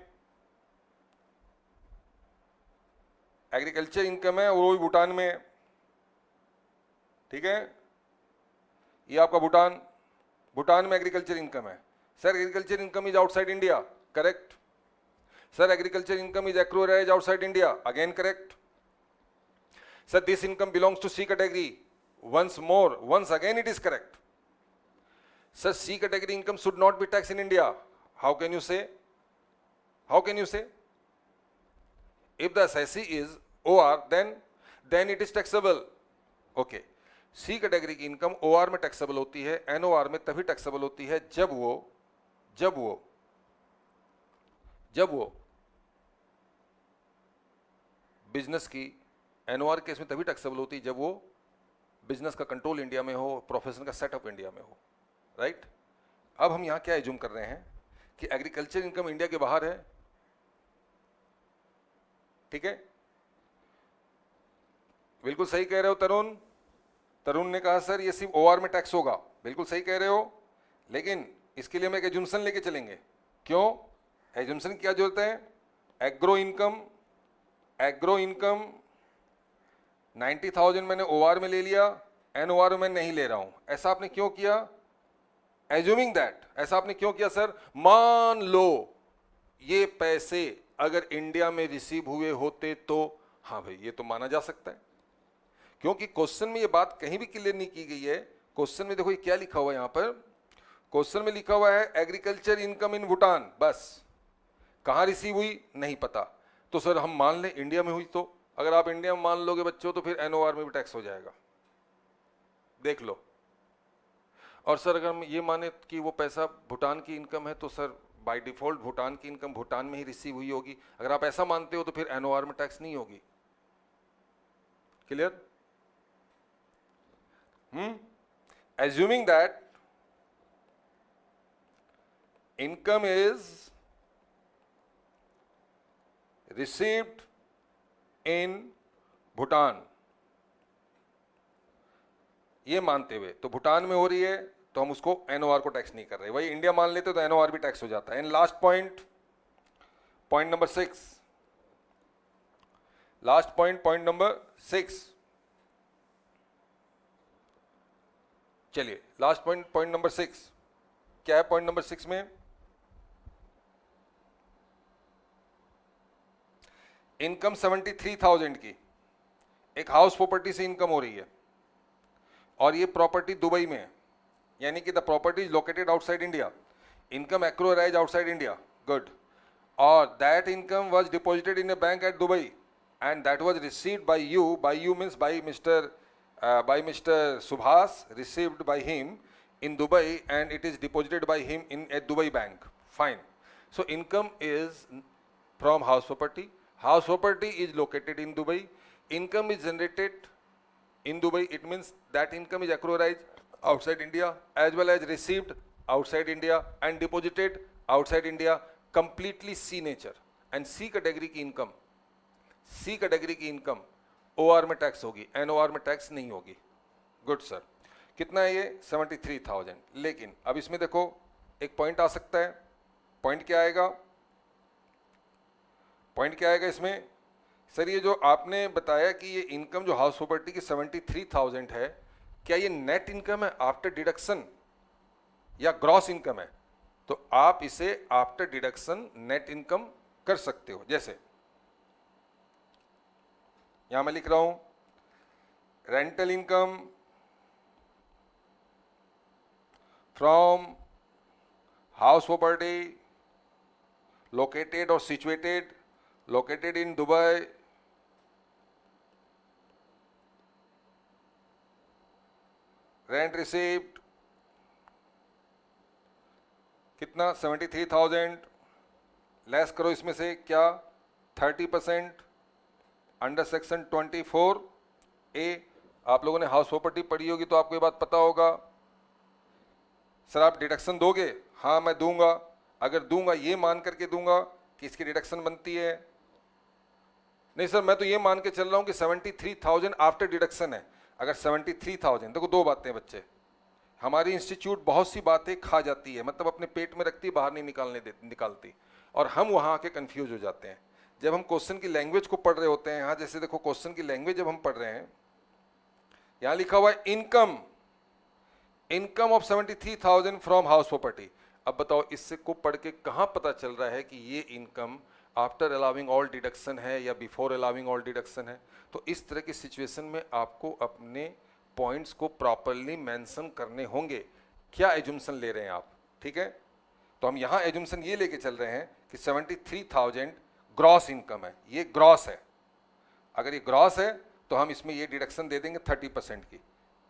एग्रीकल्चर इनकम है वो भी भूटान में, ठीक है। ये आपका भूटान में एग्रीकल्चर इनकम है। Sir agriculture income is outside India, correct. Sir, agriculture income is accrued outside India. Again correct. Sir, this income belongs to C category. Once again it is correct. Sir, C category income should not be taxed in India. How can you say? How can you say? If the assessee is OR, then it is taxable. Okay. C category की income OR में taxable होती है, NOR में तभी taxable होती है जब वो बिजनेस की, NOR केस में तभी टैक्सेबल होती है जब वो बिजनेस का कंट्रोल इंडिया में हो, प्रोफेशन का सेटअप इंडिया में हो, राइट? अब हम यहां क्या एज्यूम कर रहे हैं कि एग्रीकल्चर इनकम इंडिया के बाहर है, ठीक है? बिल्कुल सही कह रहे हो तरुण ने कहा सर ये सिर्फ OR में टैक्स होगा, बिल्कुल सही कह रहे हो, लेकिन इसके लिए हम एक एज्यूम्पशन लेके चलेंगे। क्यों एज्यूम्पशन क्या जरूरत है? एग्रो इनकम 90,000 मैंने OR में ले लिया, NOR में नहीं ले रहा हूं। ऐसा आपने क्यों किया? एज्यूमिंग दैट, ऐसा आपने क्यों किया सर? मान लो ये पैसे अगर इंडिया में रिसीव हुए होते तो, हाँ भाई ये तो माना जा सकता है, क्योंकि क्वेश्चन में ये बात कहीं भी क्लियर नहीं की गई है। क्वेश्चन में देखो ये क्या लिखा हुआ है, यहां पर क्वेश्चन में लिखा हुआ है एग्रीकल्चर इनकम इन भूटान, बस कहां रिसीव हुई नहीं पता। तो सर हम मान लें इंडिया में हुई, तो अगर आप इंडिया में मान लोगे बच्चों तो फिर NOR में भी टैक्स हो जाएगा, देख लो। और सर अगर हम ये माने कि वो पैसा भूटान की इनकम है तो सर बाय डिफॉल्ट भूटान की इनकम भूटान में ही रिसीव हुई होगी। अगर आप ऐसा मानते हो तो फिर NOR में टैक्स नहीं होगी। Clear? Assuming that income is received in Bhutan, ये मानते हुए तो भूटान में हो रही है तो हम उसको NOR को टैक्स नहीं कर रहे। वही इंडिया मान लेते तो NOR भी टैक्स हो जाता है। And last point number 6, last point number 6, चलिए लास्ट पॉइंट नंबर 6 क्या है? पॉइंट नंबर 6 में इनकम 73,000 की एक हाउस प्रॉपर्टी से इनकम हो रही है और ये प्रॉपर्टी दुबई में है, यानी कि the property is located outside India, income accrue arise outside India, good, और that income was deposited in a bank at Dubai and that was received by you means by Mr. Subhas, received by him in Dubai and it is deposited by him in a Dubai bank. Fine. So income is from house property. House property is located in Dubai. Income is generated in Dubai. It means that income is accrued outside India as well as received outside India and deposited outside India. Completely C nature. And C category की income OR में tax होगी, NOR में tax नहीं होगी। Good sir, कितना है ये? 73,000। लेकिन अब इसमें देखो एक पॉइंट आ सकता है। पॉइंट क्या आएगा? इसमें सर ये जो आपने बताया कि ये इनकम जो हाउस प्रॉपर्टी की 73,000 है, क्या ये नेट इनकम है आफ्टर डिडक्शन या ग्रॉस इनकम है? तो आप इसे आफ्टर डिडक्शन नेट इनकम कर सकते हो। जैसे यहां मैं लिख रहा हूं rental income from house property located or located in Dubai, rent received कितना? 73,000, लेस करो इसमें से क्या? 30% अंडर सेक्शन 24A। आप लोगों ने हाउस प्रॉपर्टी पढ़ी होगी तो आपको ये बात पता होगा। सर आप डिडक्शन दोगे? हाँ मैं दूंगा। अगर दूंगा ये मान करके दूंगा कि इसकी डिडक्शन बनती है। नहीं सर मैं तो ये मान के चल रहा हूं कि 73,000 आफ्टर डिडक्शन है। अगर 73,000, देखो दो बातें बच्चे, हमारी इंस्टीट्यूट बहुत सी बातें खा जाती है, मतलब अपने पेट में रखती, बाहर नहीं निकालती, और हम वहां आके कंफ्यूज हो जाते हैं जब हम क्वेश्चन की लैंग्वेज को पढ़ रहे होते हैं। यहाँ जैसे देखो क्वेश्चन की लैंग्वेज जब हम पढ़ रहे हैं, यहाँ लिखा हुआ है income of 73,000 from house property. अब बताओ इससे को पढ़ के कहाँ पता चल रहा है कि ये income after allowing all deduction है या बिफोर अलाउिंग ऑल डिडक्शन है। तो इस तरह की सिचुएशन में आपको अपने पॉइंट्स को प्रॉपरली मेंशन करने होंगे। क्या एजुम्सन ले रहे हैं आप, ठीक है। तो हम यहाँ एजुम्सन ये लेके चल रहे हैं कि 73,000 ग्रॉस इनकम है, ये ग्रॉस है। अगर ये ग्रॉस है तो हम इसमें ये डिडक्शन दे देंगे 30% की,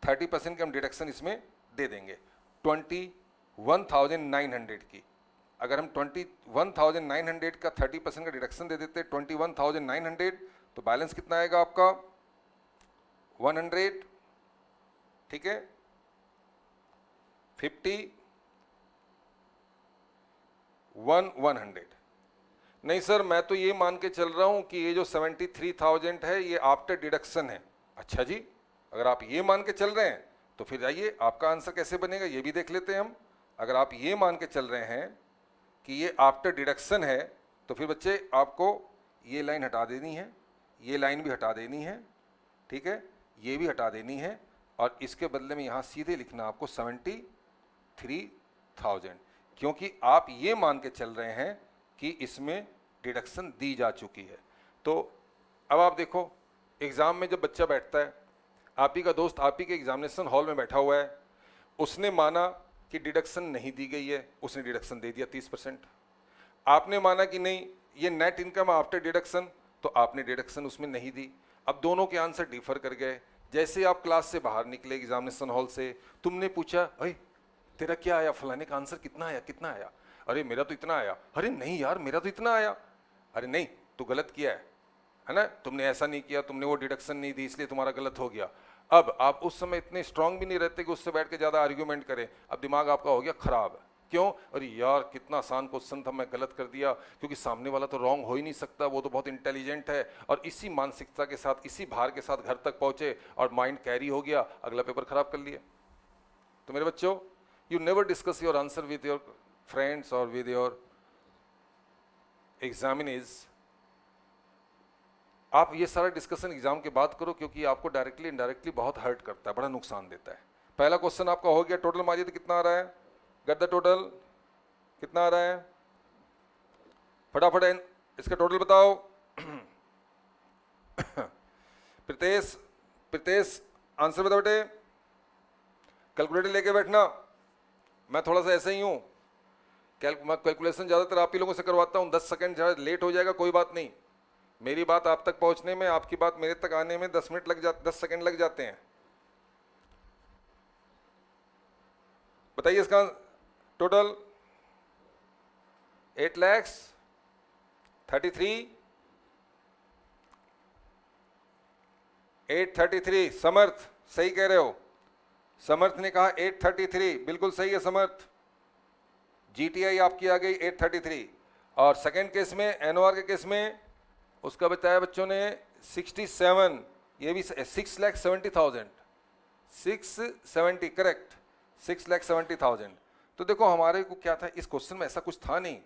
30% की हम डिडक्शन इसमें दे देंगे 21,900 की। अगर हम 21,900 का 30% का डिडक्शन दे देते 21,900, तो बैलेंस कितना आएगा आपका 100, ठीक है, 50, 100। नहीं सर, मैं तो ये मान के चल रहा हूं कि ये जो 73,000 है ये आफ्टर डिडक्शन है। अच्छा जी, अगर आप ये मान के चल रहे हैं तो फिर आइए आपका आंसर कैसे बनेगा ये भी देख लेते हैं हम। अगर आप ये मान के चल रहे हैं कि ये आफ्टर डिडक्शन है तो फिर बच्चे आपको ये लाइन हटा देनी है, ये लाइन भी हटा देनी है, ठीक है, ये भी हटा देनी है, और इसके बदले में यहाँ सीधे लिखना आपको 73,000, क्योंकि आप ये मान के चल रहे हैं कि इसमें डिडक्शन दी जा चुकी है। तो अब आप देखो, एग्ज़ाम में जब बच्चा बैठता है, आप ही का दोस्त आप ही के एग्जामिनेशन हॉल में बैठा हुआ है, उसने माना कि डिडक्शन नहीं दी गई है, उसने डिडक्शन दे दिया 30%। आपने माना कि नहीं ये नेट इनकम आफ्टर डिडक्शन, तो आपने डिडक्शन उसमें नहीं दी। अब दोनों के आंसर डिफर कर गए। जैसे आप क्लास से बाहर निकले एग्जामिनेशन हॉल से, तुमने पूछा अरे तेरा क्या आया, फलाने का आंसर कितना आया, कितना आया, अरे मेरा तो इतना आया, अरे नहीं यार मेरा तो इतना आया, अरे नहीं तू गलत किया है ना, तुमने ऐसा नहीं किया, तुमने वो डिडक्शन नहीं दी इसलिए तुम्हारा गलत हो गया। अब आप उस समय इतने स्ट्रांग भी नहीं रहते कि उससे बैठ के ज़्यादा आर्ग्यूमेंट करें। अब दिमाग आपका हो गया खराब। क्यों? अरे यार कितना आसान क्वेश्चन था, मैं गलत कर दिया, क्योंकि सामने वाला तो रॉन्ग हो ही नहीं सकता, वो तो बहुत इंटेलिजेंट है। और इसी मानसिकता के साथ, इसी भार के साथ घर तक पहुंचे और माइंड कैरी हो गया, अगला पेपर खराब कर लिया। तो मेरे बच्चों, you never discuss your answer with your friends और विद योर एग्जामिनीज। आप ये सारा डिस्कशन एग्जाम के बाद करो, क्योंकि आपको डायरेक्टली इनडायरेक्टली बहुत हर्ट करता है, बड़ा नुकसान देता है। पहला क्वेश्चन आपका हो गया, टोटल मारिए तो कितना आ रहा है, गेट द टोटल, कितना आ रहा है, फटाफट इसका टोटल बताओ। प्रितेश आंसर बताओ बेटे, कैलकुलेटर लेके बैठना। मैं थोड़ा सा ऐसे ही हूँ, मैं कैलकुलेशन ज़्यादातर आप ही लोगों से करवाता हूँ, 10 सेकंड ज़्यादा लेट हो जाएगा कोई बात नहीं, मेरी बात आप तक पहुंचने में, आपकी बात मेरे तक आने में 10 मिनट लग जाते, 10 सेकंड लग जाते हैं। बताइए इसका टोटल 8,33,833। समर्थ सही कह रहे हो, समर्थ ने कहा 833, बिल्कुल सही है समर्थ। जीटीआई आपकी आ गई 833। और सेकंड केस में, एनओआर के केस में उसका बताया बच्चों ने 67, ये भी 6,70,000, 670 करेक्ट, 6,70,000। तो देखो हमारे को क्या था, इस क्वेश्चन में ऐसा कुछ था नहीं।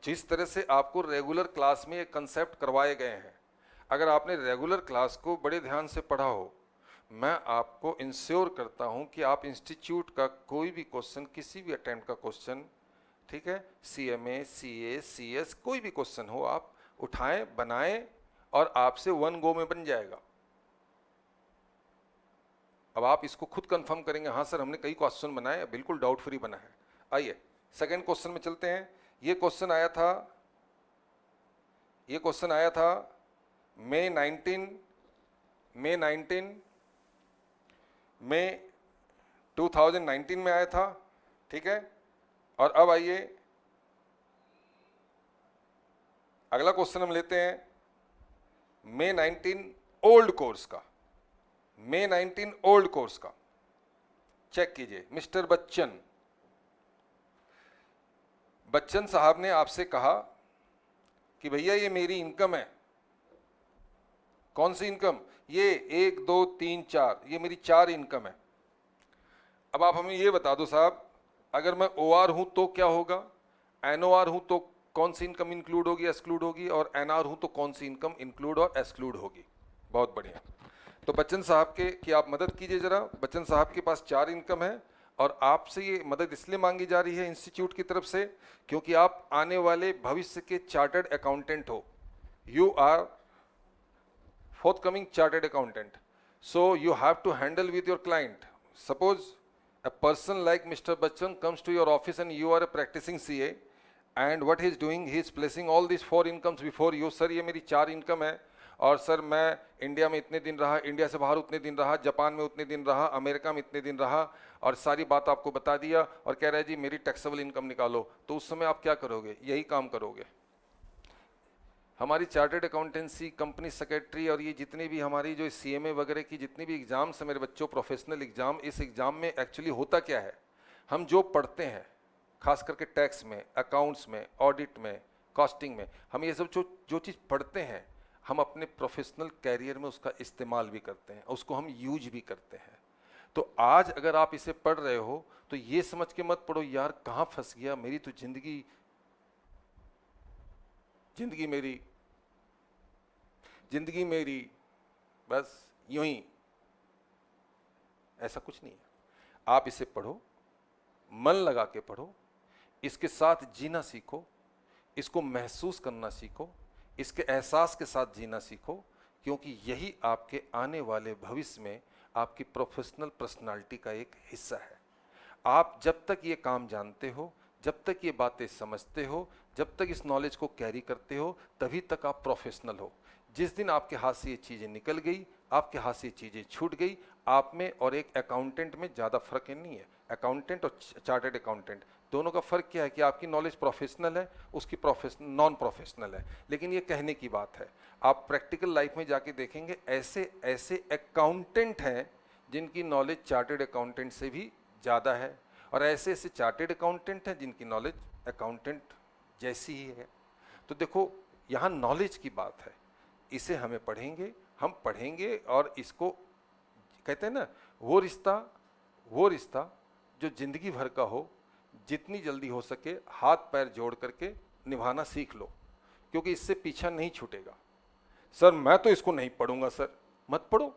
जिस तरह से आपको रेगुलर क्लास में ये कंसेप्ट करवाए गए हैं, अगर आपने रेगुलर क्लास को बड़े ध्यान से पढ़ा हो, मैं आपको इंश्योर करता हूं कि आप इंस्टीट्यूट का कोई भी क्वेश्चन, किसी भी अटेम्प्ट का क्वेश्चन, ठीक है, सीएमए, सीए, सीएस, कोई भी क्वेश्चन हो, आप उठाएं, बनाएं और आपसे 1 गो में बन जाएगा। अब आप इसको खुद कंफर्म करेंगे, हाँ सर हमने कई क्वेश्चन बनाए, बिल्कुल डाउट फ्री बना है। आइए सेकंड क्वेश्चन में चलते हैं। ये क्वेश्चन आया था मई 2019 में आया था, ठीक है। और अब आइए अगला क्वेश्चन हम लेते हैं मई 19 ओल्ड कोर्स का, मई 19 ओल्ड कोर्स का। चेक कीजिए, मिस्टर बच्चन साहब ने आपसे कहा कि भैया ये मेरी इनकम है। कौन सी इनकम? ये 1 2 3 4, ये मेरी 4 इनकम है। अब आप हमें ये बता दो साहब, अगर मैं ओआर हूं तो क्या होगा, एनओआर हूं तो कौन सी इनकम इंक्लूड होगी, एक्सक्लूड होगी, और एनआर हूं तो कौन सी इनकम इंक्लूड और एक्सक्लूड होगी। बहुत बढ़िया। तो बच्चन साहब की आप मदद कीजिए जरा। बच्चन साहब के पास 4 इनकम है और आपसे ये मदद इसलिए मांगी जा रही है इंस्टीट्यूट की तरफ से क्योंकि आप आने वाले भविष्य के चार्टर्ड अकाउंटेंट हो. You are forthcoming chartered accountant, so you have to handle with your client. Suppose a person like Mr. Bachchan comes to your office and you are a practicing CA, and what he is doing, he is placing all these 4 incomes before you. Sir, ये मेरी 4 income है, और sir मैं India में इतने दिन रहा, India से बाहर उतने दिन रहा, जापान में उतने दिन रहा, अमेरिका में इतने दिन रहा, और सारी बात आपको बता दिया, और कह रहा है जी मेरी टैक्सेबल इनकम निकालो. तो उस समय आप क्या करोगे? यही काम करोगे. हमारी चार्टर्ड अकाउंटेंसी, कंपनी सेक्रेटरी और ये जितनी भी हमारी जो CMA वगैरह की जितनी भी एग्जाम्स हैं मेरे बच्चों, प्रोफेशनल एग्जाम, इस एग्जाम में एक्चुअली होता क्या है, हम जो पढ़ते हैं खास करके टैक्स में, अकाउंट्स में, ऑडिट में, कॉस्टिंग में, हम ये सब जो चीज़ पढ़ते हैं हम अपने प्रोफेशनल कैरियर में उसका इस्तेमाल भी करते हैं, उसको हम यूज भी करते हैं. तो आज अगर आप इसे पढ़ रहे हो तो ये समझ के मत पढ़ो यार कहाँ फंस गया, मेरी तो जिंदगी मेरी बस यूं ही. ऐसा कुछ नहीं है. आप इसे पढ़ो, मन लगा के पढ़ो, इसके साथ जीना सीखो, इसको महसूस करना सीखो, इसके एहसास के साथ जीना सीखो, क्योंकि यही आपके आने वाले भविष्य में आपकी प्रोफेशनल पर्सनालिटी का एक हिस्सा है. आप जब तक ये काम जानते हो, जब तक ये बातें समझते हो, जब तक इस नॉलेज को कैरी करते हो, तभी तक आप प्रोफेशनल हो. जिस दिन आपके हाथ से ये चीज़ें निकल गई, आपके हाथ से ये चीज़ें छूट गई, आप में और एक अकाउंटेंट में ज़्यादा फर्क नहीं है. अकाउंटेंट और चार्टर्ड अकाउंटेंट दोनों का फ़र्क क्या है कि आपकी नॉलेज प्रोफेशनल है, उसकी नॉन प्रोफेशनल है. लेकिन ये कहने की बात है. आप प्रैक्टिकल लाइफ में जाके देखेंगे ऐसे ऐसे अकाउंटेंट हैं जिनकी नॉलेज चार्टर्ड अकाउंटेंट से भी ज़्यादा है, और ऐसे ऐसे चार्टर्ड अकाउंटेंट हैं जिनकी नॉलेज अकाउंटेंट जैसी ही है. तो देखो यहाँ नॉलेज की बात है, इसे हमें हम पढ़ेंगे और इसको कहते हैं ना वो रिश्ता जो जिंदगी भर का हो, जितनी जल्दी हो सके हाथ पैर जोड़ करके निभाना सीख लो, क्योंकि इससे पीछा नहीं छूटेगा. सर मैं तो इसको नहीं पढ़ूंगा. सर मत पढ़ो.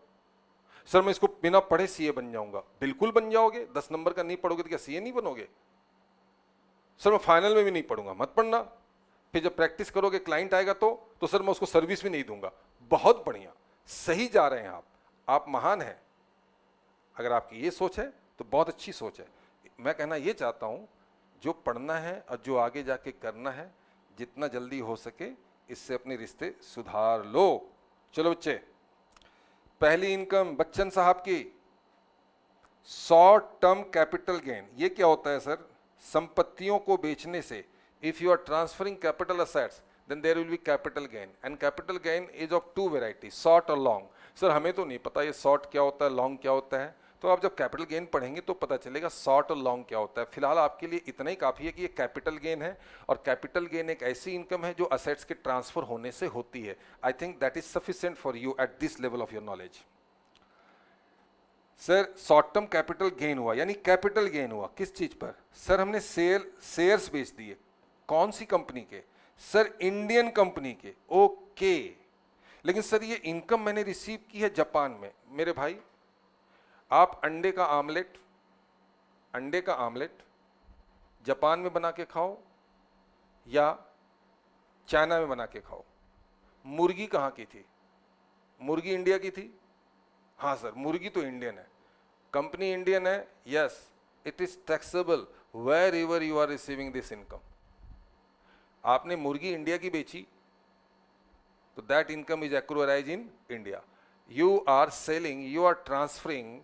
सर मैं इसको बिना पढ़े CA बन जाऊंगा. बिल्कुल बन जाओगे. 10 नंबर का नहीं पढ़ोगे तो क्या CA नहीं बनोगे? सर मैं फाइनल में भी नहीं पढ़ूंगा. मत पढ़ना. फिर जब प्रैक्टिस करोगे क्लाइंट आएगा तो सर मैं उसको सर्विस भी नहीं दूंगा. बहुत बढ़िया, सही जा रहे हैं आप महान हैं. अगर आपकी ये सोच है तो बहुत अच्छी सोच है. मैं कहना ये चाहता हूं जो पढ़ना है और जो आगे जाके करना है, जितना जल्दी हो सके इससे अपने रिश्ते सुधार लो. चलो बच्चे, पहली इनकम बच्चन साहब की शॉर्ट टर्म कैपिटल गेन. ये क्या होता है सर? संपत्तियों को बेचने से if you are transferring capital assets then there will be capital gain, and capital gain is of 2 varieties, short और long. सर हमें तो नहीं पता ये शॉर्ट क्या होता है, लॉन्ग क्या होता है. तो आप जब कैपिटल गेन पढ़ेंगे तो पता चलेगा शॉर्ट और लॉन्ग क्या होता है. फिलहाल आपके लिए इतना ही काफ़ी है कि ये कैपिटल गेन है, और कैपिटल गेन एक ऐसी इनकम है जो असेट्स के ट्रांसफर होने से होती है. I think that is sufficient for you at this level of your knowledge. Sir short term capital gain हुआ, यानी कैपिटल गेन हुआ किस चीज पर? सर हमने शेयर्स बेच दिए. कौन सी कंपनी के? सर इंडियन कंपनी के. ओके, लेकिन सर ये इनकम मैंने रिसीव की है जापान में. मेरे भाई आप अंडे का आमलेट जापान में बना के खाओ या चाइना में बना के खाओ, मुर्गी कहाँ की थी? मुर्गी इंडिया की थी. हाँ सर मुर्गी तो इंडियन है, कंपनी इंडियन है. Yes, it is taxable wherever you are receiving this income. आपने मुर्गी इंडिया की बेची तो that income is accrue arise in India. You are selling, you are transferring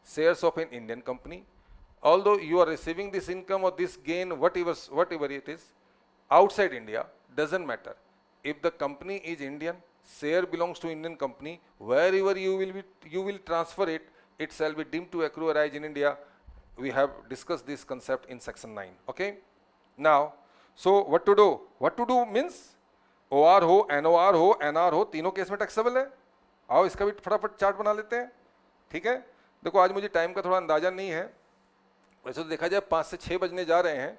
shares of an Indian company. Although you are receiving this income or this gain, whatever it is, outside India, doesn't matter. If the company is Indian, share belongs to Indian company, wherever you will transfer it, it shall be deemed to accruarize in India. We have discussed this concept in section 9. Okay. Now, so what to do? What to do means OR हो, NOR हो, NR हो, तीनों case में taxable है. आओ इसका भी फटाफट चार्ट बना लेते हैं. ठीक है. देखो आज मुझे टाइम का थोड़ा अंदाजा नहीं है, वैसे तो देखा जाए 5 से 6 बजने जा रहे हैं,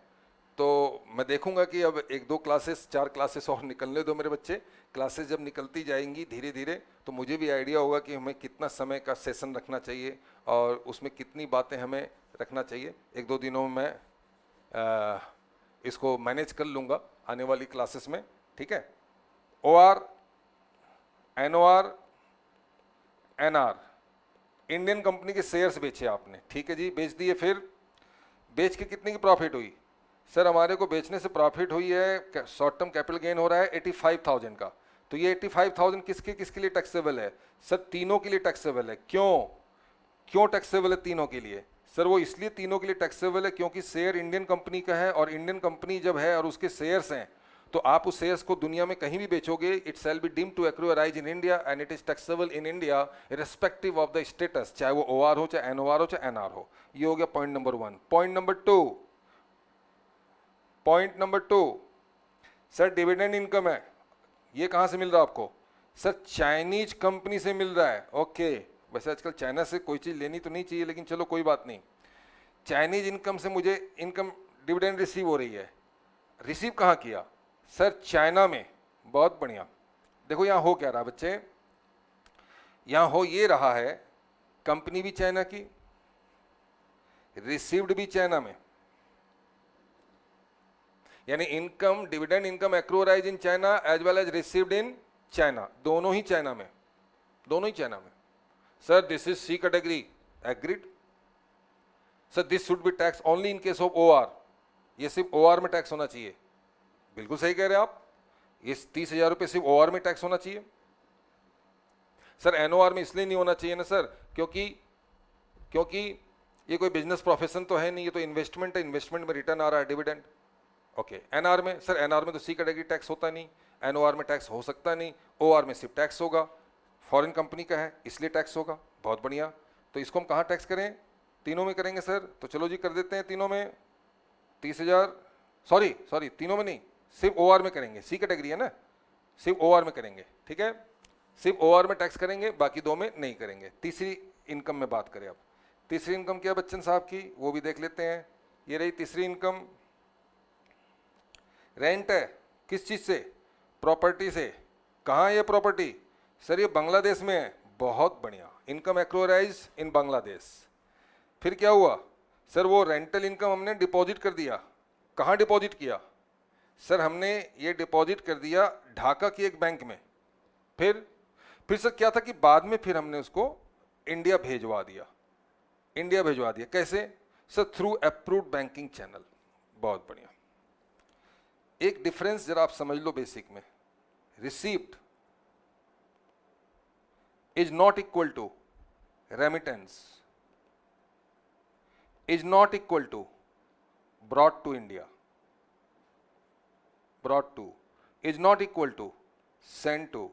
तो मैं देखूंगा कि अब 1-2 क्लासेस 4 क्लासेस और निकलने दो मेरे बच्चे। क्लासेस जब निकलती जाएंगी धीरे धीरे तो मुझे भी आइडिया होगा कि हमें कितना समय का सेशन रखना चाहिए और उसमें कितनी बातें हमें रखना चाहिए। 1-2 दिनों में मैं इसको मैनेज कर लूँगा आने वाली क्लासेस में, ठीक है। OR, NOR, NR, Indian company के शेयर्स बेचे आपने, ठीक है जी, बेच दिए। फिर बेच के कितने की प्रॉफिट हुई? सर हमारे को बेचने से प्रॉफिट हुई है, शॉर्ट टर्म कैपिटल गेन हो रहा है 85,000 का। तो ये 85,000 किसके किसके लिए टैक्सेबल है? सर तीनों के लिए टैक्सेबल है। क्यों टैक्सेबल है तीनों के लिए? सर वो इसलिए तीनों के लिए टैक्सेबल है क्योंकि शेयर इंडियन कंपनी का है, और इंडियन कंपनी जब है और उसके शेयर्स हैं तो आप उस शेयर्स को दुनिया में कहीं भी बेचोगे, it shall be deemed to accrue arise in India and it is taxable in India irrespective of the status, चाहे वो OR हो, चाहे NOR हो, चाहे NR हो। ये हो गया point number 1। Point number 2, sir dividend income है, ये कहां से मिल रहा है आपको? सर चाइनीज कंपनी से मिल रहा है। ओके, वैसे आजकल चाइना से कोई चीज लेनी तो नहीं चाहिए, लेकिन चलो कोई बात नहीं। चाइनीज इनकम से मुझे इनकम डिविडेंड रिसीव हो रही है। रिसीव कहाँ किया? सर चाइना में। बहुत बढ़िया। देखो यहाँ हो क्या रहा बच्चे, यहाँ हो ये रहा है, कंपनी भी चाइना की, रिसीव्ड भी चाइना में, यानी income, dividend income accrue arise in China as well as received in China, दोनों ही चाइना में, दोनों ही चाइना में। Sir this is C category, agreed. Sir this should be tax only in case of OR, ये सिर्फ OR में tax होना चाहिए। बिल्कुल सही कह रहे हैं आप, ये 30,000 रुपये सिर्फ OR में टैक्स होना चाहिए। सर NOR में इसलिए नहीं होना चाहिए ना सर, क्योंकि ये कोई बिजनेस प्रोफेशन तो है नहीं, ये तो इन्वेस्टमेंट है, इन्वेस्टमेंट में रिटर्न आ रहा है डिविडेंड। ओके, NR में? सर NR में तो C कैटेगरी टैक्स होता नहीं, NOR में टैक्स हो सकता नहीं, OR में सिर्फ टैक्स होगा, फॉरेन कंपनी का है इसलिए टैक्स होगा। बहुत बढ़िया, तो इसको हम कहाँ टैक्स करें? तीनों में करेंगे सर। तो चलो जी कर देते हैं तीनों में 30,000, सॉरी तीनों में नहीं, सिर्फ OR में करेंगे। C कैटेगरी है ना, सिर्फ OR में करेंगे, ठीक है, सिर्फ OR में टैक्स करेंगे, बाकी दो में नहीं करेंगे। तीसरी इनकम में बात करें अब, तीसरी इनकम क्या बच्चन साहब की, वो भी देख लेते हैं। ये रही तीसरी इनकम, रेंट है, किस चीज से? प्रॉपर्टी से। कहाँ ये प्रॉपर्टी? सर ये बांग्लादेश में है। बहुत बढ़िया, इनकम एक्रूराइज इन बांग्लादेश। फिर क्या हुआ? सर वो रेंटल इनकम हमने डिपॉजिट कर दिया। कहाँ डिपॉजिट किया? सर हमने ये डिपॉजिट कर दिया ढाका की एक बैंक में। फिर सर क्या था कि बाद में फिर हमने उसको इंडिया भिजवा दिया। कैसे? Sir through approved banking channel. बहुत बढ़िया। एक डिफरेंस जरा आप समझ लो बेसिक में, receipt is not equal to remittance, is not equal to brought to India, brought to is not equal to send to,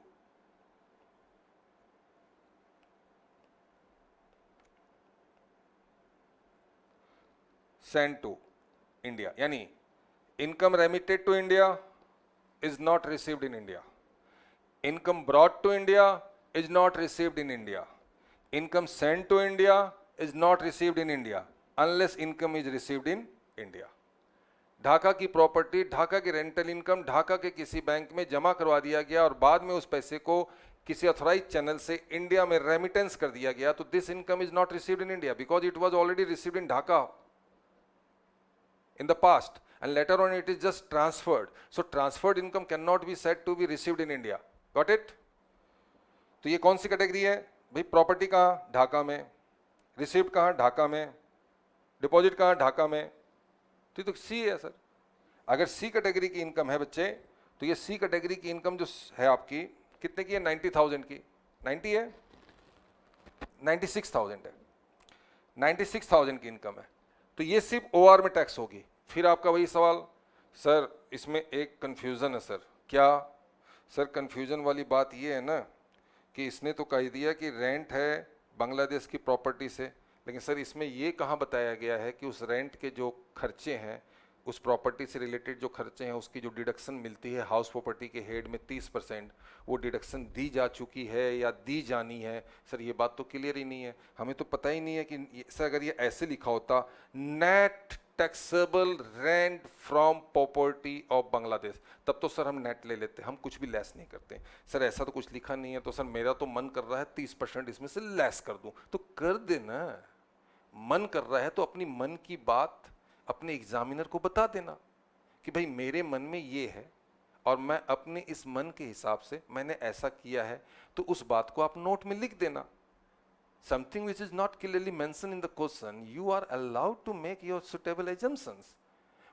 send to India. यानी income remitted to India is not received in India, income brought to India is not received in India, income sent to India is not received in India unless income is received in India। Dhaka की property, Dhaka की rental income Dhaka के किसी bank में जमा करवा दिया गया और बाद में उस पैसे को किसी ऑथराइज चैनल से इंडिया में रेमिटेंस कर दिया गया, तो this income is not received in India because it was already received in Dhaka in the past and later on it is just transferred, so transferred income cannot be said to be received in India। got it? तो ये कौन सी category है भाई? Property कहाँ? ढाका में। Received कहाँ? ढाका में। डिपॉजिट कहाँ? ढाका में। तो ये तो C है सर। अगर C कैटेगरी की इनकम है बच्चे, तो ये C कैटेगरी की इनकम जो है आपकी कितने की है? 90,000 की। 90 है? 96,000 है। 96,000 की इनकम है, तो ये सिर्फ OR में टैक्स होगी। फिर आपका वही सवाल, सर इसमें एक कंफ्यूजन है सर। क्या? सर कंफ्यूजन वाली बात ये है ना कि इसने तो कह दिया कि रेंट है बांग्लादेश की प्रॉपर्टी से, लेकिन सर इसमें ये कहाँ बताया गया है कि उस रेंट के जो खर्चे हैं, उस प्रॉपर्टी से रिलेटेड जो खर्चे हैं, उसकी जो डिडक्शन मिलती है हाउस प्रॉपर्टी के हेड में 30%, वो डिडक्शन दी जा चुकी है या दी जानी है? सर ये बात तो क्लियर ही नहीं है, हमें तो पता ही नहीं है कि सर अगर ये ऐसे लिखा होता net taxable rent from property of Bangladesh. तब तो सर हम नेट ले लेते, हम कुछ भी लेस नहीं करते। सर ऐसा तो कुछ लिखा नहीं है, तो सर मेरा तो मन कर रहा है 30% इसमें से लेस कर दूं, तो कर देना। मन कर रहा है तो अपनी मन की बात अपने एग्जामिनर को बता देना कि भाई मेरे मन में ये है और मैं अपने इस मन के हिसाब से मैंने ऐसा किया है, तो उस बात को आप नोट में लिख देना। Something which is not clearly mentioned in the question, you are allowed to make your suitable assumptions,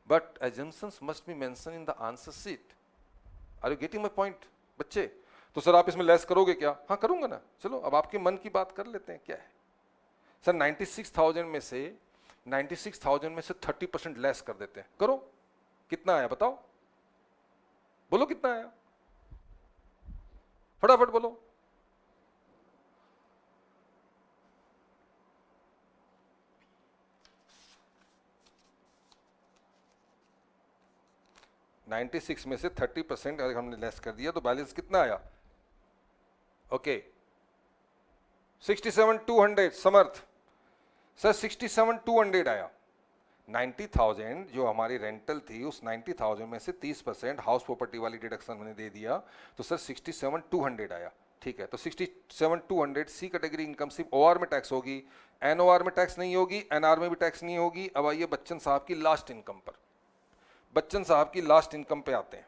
but assumptions must be mentioned in the answer sheet. Are you getting my point, बच्चे? तो sir आप इसमें less करोगे क्या? हाँ करूंगा ना। चलो अब आपके मन की बात कर लेते हैं, क्या है सर? 96,000 में से 30% लेस कर देते हैं। करो, कितना आया बताओ, बोलो कितना आया, फटाफट बोलो। $96 में से 30% अगर हमने लेस कर दिया तो बैलेंस कितना आया? ओके 67,200। समर्थ सर 67,200 आया। 90,000 जो हमारी रेंटल थी, उस 90,000 में से 30% हाउस प्रॉपर्टी वाली डिडक्शन मैंने दे दिया, तो सर 67,200 आया। ठीक है, तो 67,200 सी कैटेगरी इनकम सिर्फ ओआर में टैक्स होगी, एनओआर में टैक्स नहीं होगी, एनआर में भी टैक्स नहीं होगी। अब आइए बच्चन साहब की लास्ट इनकम पर। बच्चन साहब की लास्ट इनकम पे आते हैं।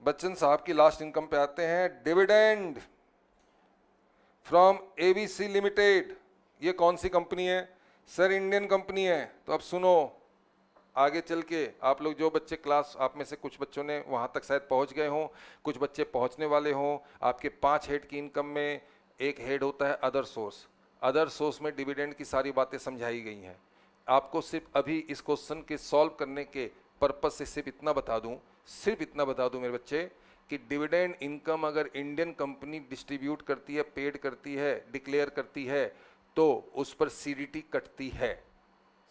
बच्चन साहब की लास्ट इनकम पे आते हैं। Dividend from ABC limited. ये कौन सी कंपनी है? सर इंडियन कंपनी है। तो अब सुनो, आगे चल के आप लोग जो बच्चे क्लास, आप में से कुछ बच्चों ने वहाँ तक शायद पहुँच गए हों, कुछ बच्चे पहुँचने वाले हों। आपके 5 हेड की इनकम में एक हेड होता है अदर सोर्स। अदर सोर्स में डिविडेंड की सारी बातें समझाई गई हैं। आपको सिर्फ अभी इस क्वेश्चन के सॉल्व करने के पर्पज से सिर्फ इतना बता दूं मेरे बच्चे, कि डिविडेंड इनकम अगर इंडियन कंपनी डिस्ट्रीब्यूट करती है, पेड करती है, डिक्लेयर करती है, तो उस पर सीडीटी कटती है।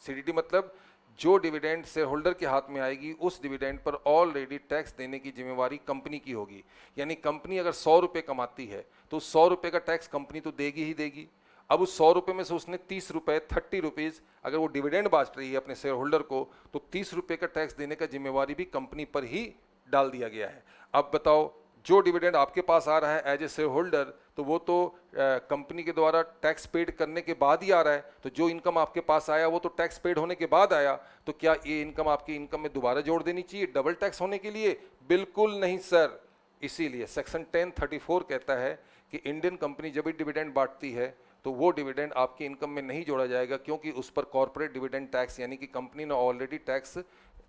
सीडीटी मतलब जो डिविडेंड शेयर होल्डर के हाथ में आएगी, उस डिविडेंड पर ऑलरेडी टैक्स देने की जिम्मेवारी कंपनी की होगी। यानी कंपनी अगर 100 रुपये कमाती है तो 100 रुपये का टैक्स कंपनी तो देगी ही देगी। अब उस 100 रुपये में से उसने 30 रुपये 30 रुपीज़ अगर वो डिविडेंड बांट रही है अपने शेयर होल्डर को, तो 30 रुपये का टैक्स देने का जिम्मेवारी भी कंपनी पर ही डाल दिया गया है। अब बताओ, जो डिविडेंड आपके पास आ रहा है एज ए शेयर होल्डर, तो वो तो कंपनी के द्वारा टैक्स पेड करने के बाद ही आ रहा है। तो जो इनकम आपके पास आया वो तो टैक्स पेड होने के बाद आया, तो क्या ये इनकम आपकी इनकम में दोबारा जोड़ देनी चाहिए डबल टैक्स होने के लिए? बिल्कुल नहीं सर। इसीलिए सेक्शन 1034 कहता है कि इंडियन कंपनी जब भी डिविडेंड बांटती है तो वो डिविडेंड आपकी इनकम में नहीं जोड़ा जाएगा, क्योंकि उस पर कॉर्पोरेट डिविडेंड टैक्स यानी कि कंपनी ने ऑलरेडी टैक्स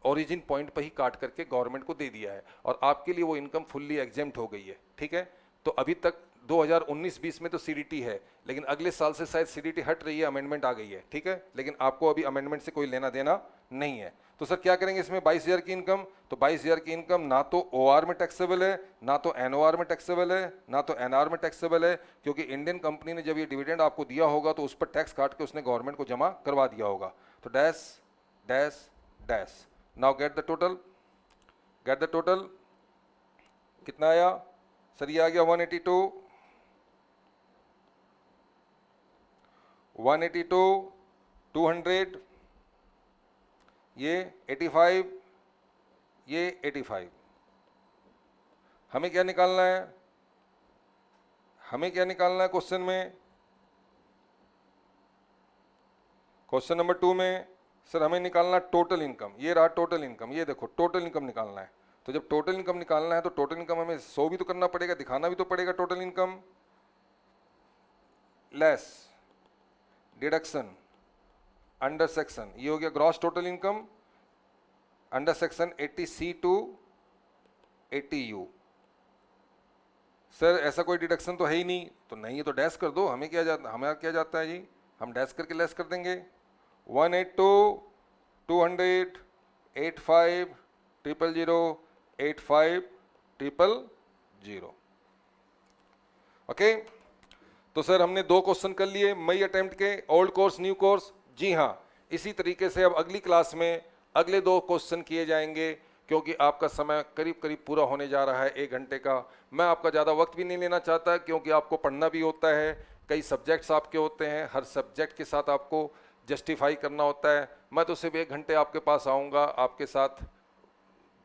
ओरिजिन पॉइंट पर ही काट करके गवर्नमेंट को दे दिया है और आपके लिए वो इनकम फुल्ली एग्जेम्प्ट हो गई है। ठीक है, तो अभी तक 2019-20 में तो सीडीटी है, लेकिन अगले साल से शायद सीडीटी हट रही है, अमेंडमेंट आ गई है। ठीक है, लेकिन आपको अभी अमेंडमेंट से कोई लेना देना नहीं है। तो सर क्या करेंगे इसमें? 22,000 की इनकम, तो 22,000 की इनकम ना तो ओआर में टैक्सेबल है, ना तो एनओआर में टैक्सेबल है, ना तो एनआर में टैक्सेबल है, क्योंकि इंडियन कंपनी ने जब ये डिविडेंड आपको दिया होगा तो उस पर टैक्स काट के उसने गवर्नमेंट को जमा करवा दिया होगा। तो dash dash dash. Now get the total, get the total. कितना आया सर? ये आ गया 182, 200, ये 85, ये 85। हमें क्या निकालना है? हमें क्या निकालना है क्वेश्चन में? क्वेश्चन नंबर 2 में सर हमें निकालना टोटल इनकम। ये रहा टोटल इनकम, ये देखो टोटल इनकम निकालना है। तो जब टोटल इनकम निकालना है तो टोटल इनकम हमें शो भी तो करना पड़ेगा, दिखाना भी तो पड़ेगा। Total income less deduction under section, ये हो गया gross total income under section 80C to 80U। Sir ऐसा कोई डिडक्शन तो है ही नहीं, तो नहीं है तो डैश कर दो। हमें क्या जाता, हमें क्या जाता है जी, हम डैश करके लेस कर देंगे। 182, 200, 85, 000, 85, 000। ओके, तो सर हमने 2 क्वेश्चन कर लिए मई अटेम्प्ट के, ओल्ड कोर्स न्यू कोर्स। जी हाँ, इसी तरीके से अब अगली क्लास में अगले 2 क्वेश्चन किए जाएंगे, क्योंकि आपका समय करीब करीब पूरा होने जा रहा है 1 घंटे का। मैं आपका ज़्यादा वक्त भी नहीं लेना चाहता, क्योंकि आपको पढ़ना भी होता है, कई सब्जेक्ट्स आपके होते हैं, हर सब्जेक्ट के साथ आपको जस्टिफाई करना होता है। मैं तो सिर्फ 1 घंटे आपके पास आऊँगा, आपके साथ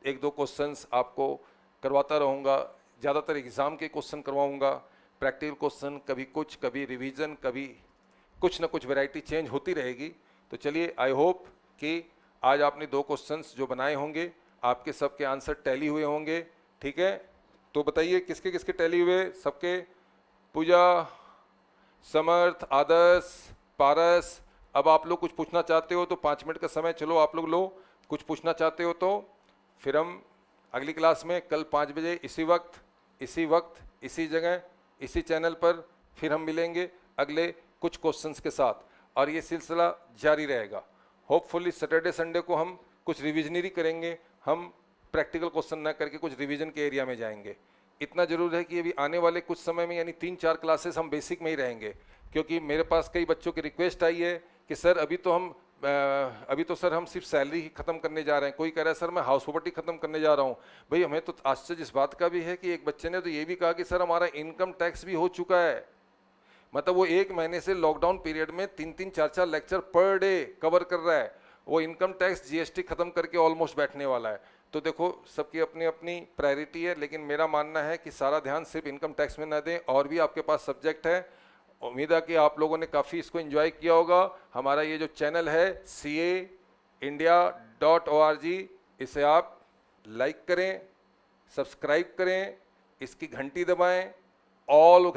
1-2 क्वेश्चंस आपको करवाता रहूँगा, ज़्यादातर एग्ज़ाम के क्वेश्चन करवाऊँगा, प्रैक्टिकल क्वेश्चन, कभी कुछ, कभी रिवीजन, कभी कुछ ना कुछ वैरायटी चेंज होती रहेगी। तो चलिए, आई होप कि आज आपने 2 क्वेश्चंस जो बनाए होंगे आपके सबके आंसर टैली हुए होंगे, ठीक है। तो बताइए किसके किसके टैली हुए? सबके? पूजा, समर्थ, आदर्श, पारस। अब आप लोग कुछ पूछना चाहते हो तो 5 मिनट का समय चलो आप लोग लो, कुछ पूछना चाहते हो तो फिर हम अगली क्लास में कल 5 बजे इसी वक्त इसी जगह इसी चैनल पर फिर हम मिलेंगे अगले कुछ क्वेश्चंस के साथ, और ये सिलसिला जारी रहेगा। होपफुली सैटरडे संडे को हम कुछ रिविजनरी करेंगे, हम प्रैक्टिकल क्वेश्चन ना करके कुछ रिवीजन के एरिया में जाएंगे। इतना जरूर है कि अभी आने वाले कुछ समय में यानी 3-4 क्लासेस हम बेसिक में ही रहेंगे, क्योंकि मेरे पास कई बच्चों की रिक्वेस्ट आई है कि सर अभी तो सर हम सिर्फ सैलरी ही खत्म करने जा रहे हैं, कोई कह रहा है सर मैं हाउस प्रॉपर्टी खत्म करने जा रहा हूँ। भाई हमें तो आश्चर्य इस बात का भी है कि एक बच्चे ने तो ये भी कहा कि सर हमारा इनकम टैक्स भी हो चुका है, मतलब वो 1 महीने से लॉकडाउन पीरियड में 3-3, 4-4 लेक्चर पर डे कवर कर रहा है, वो इनकम टैक्स जीएसटी खत्म करके ऑलमोस्ट बैठने वाला है। तो देखो सबकी अपनी अपनी प्रायोरिटी है, लेकिन मेरा मानना है कि सारा ध्यान सिर्फ इनकम टैक्स में न दें, और भी आपके पास सब्जेक्ट है। उम्मीद है कि आप लोगों ने काफ़ी इसको एंजॉय किया होगा। हमारा ये जो चैनल है CAindia.org, इसे आप लाइक करें, सब्सक्राइब करें, इसकी घंटी दबाएं, ऑल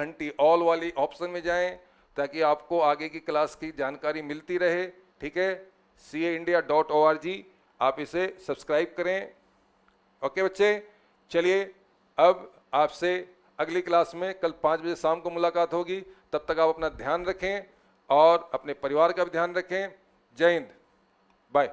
वाली ऑप्शन में जाएं ताकि आपको आगे की क्लास की जानकारी मिलती रहे, ठीक है। CAindia.org, आप इसे सब्सक्राइब करें। ओके बच्चे, चलिए अब आपसे अगली क्लास में कल 5 बजे शाम को मुलाकात होगी। तब तक आप अपना ध्यान रखें और अपने परिवार का भी ध्यान रखें। जय हिंद, बाय।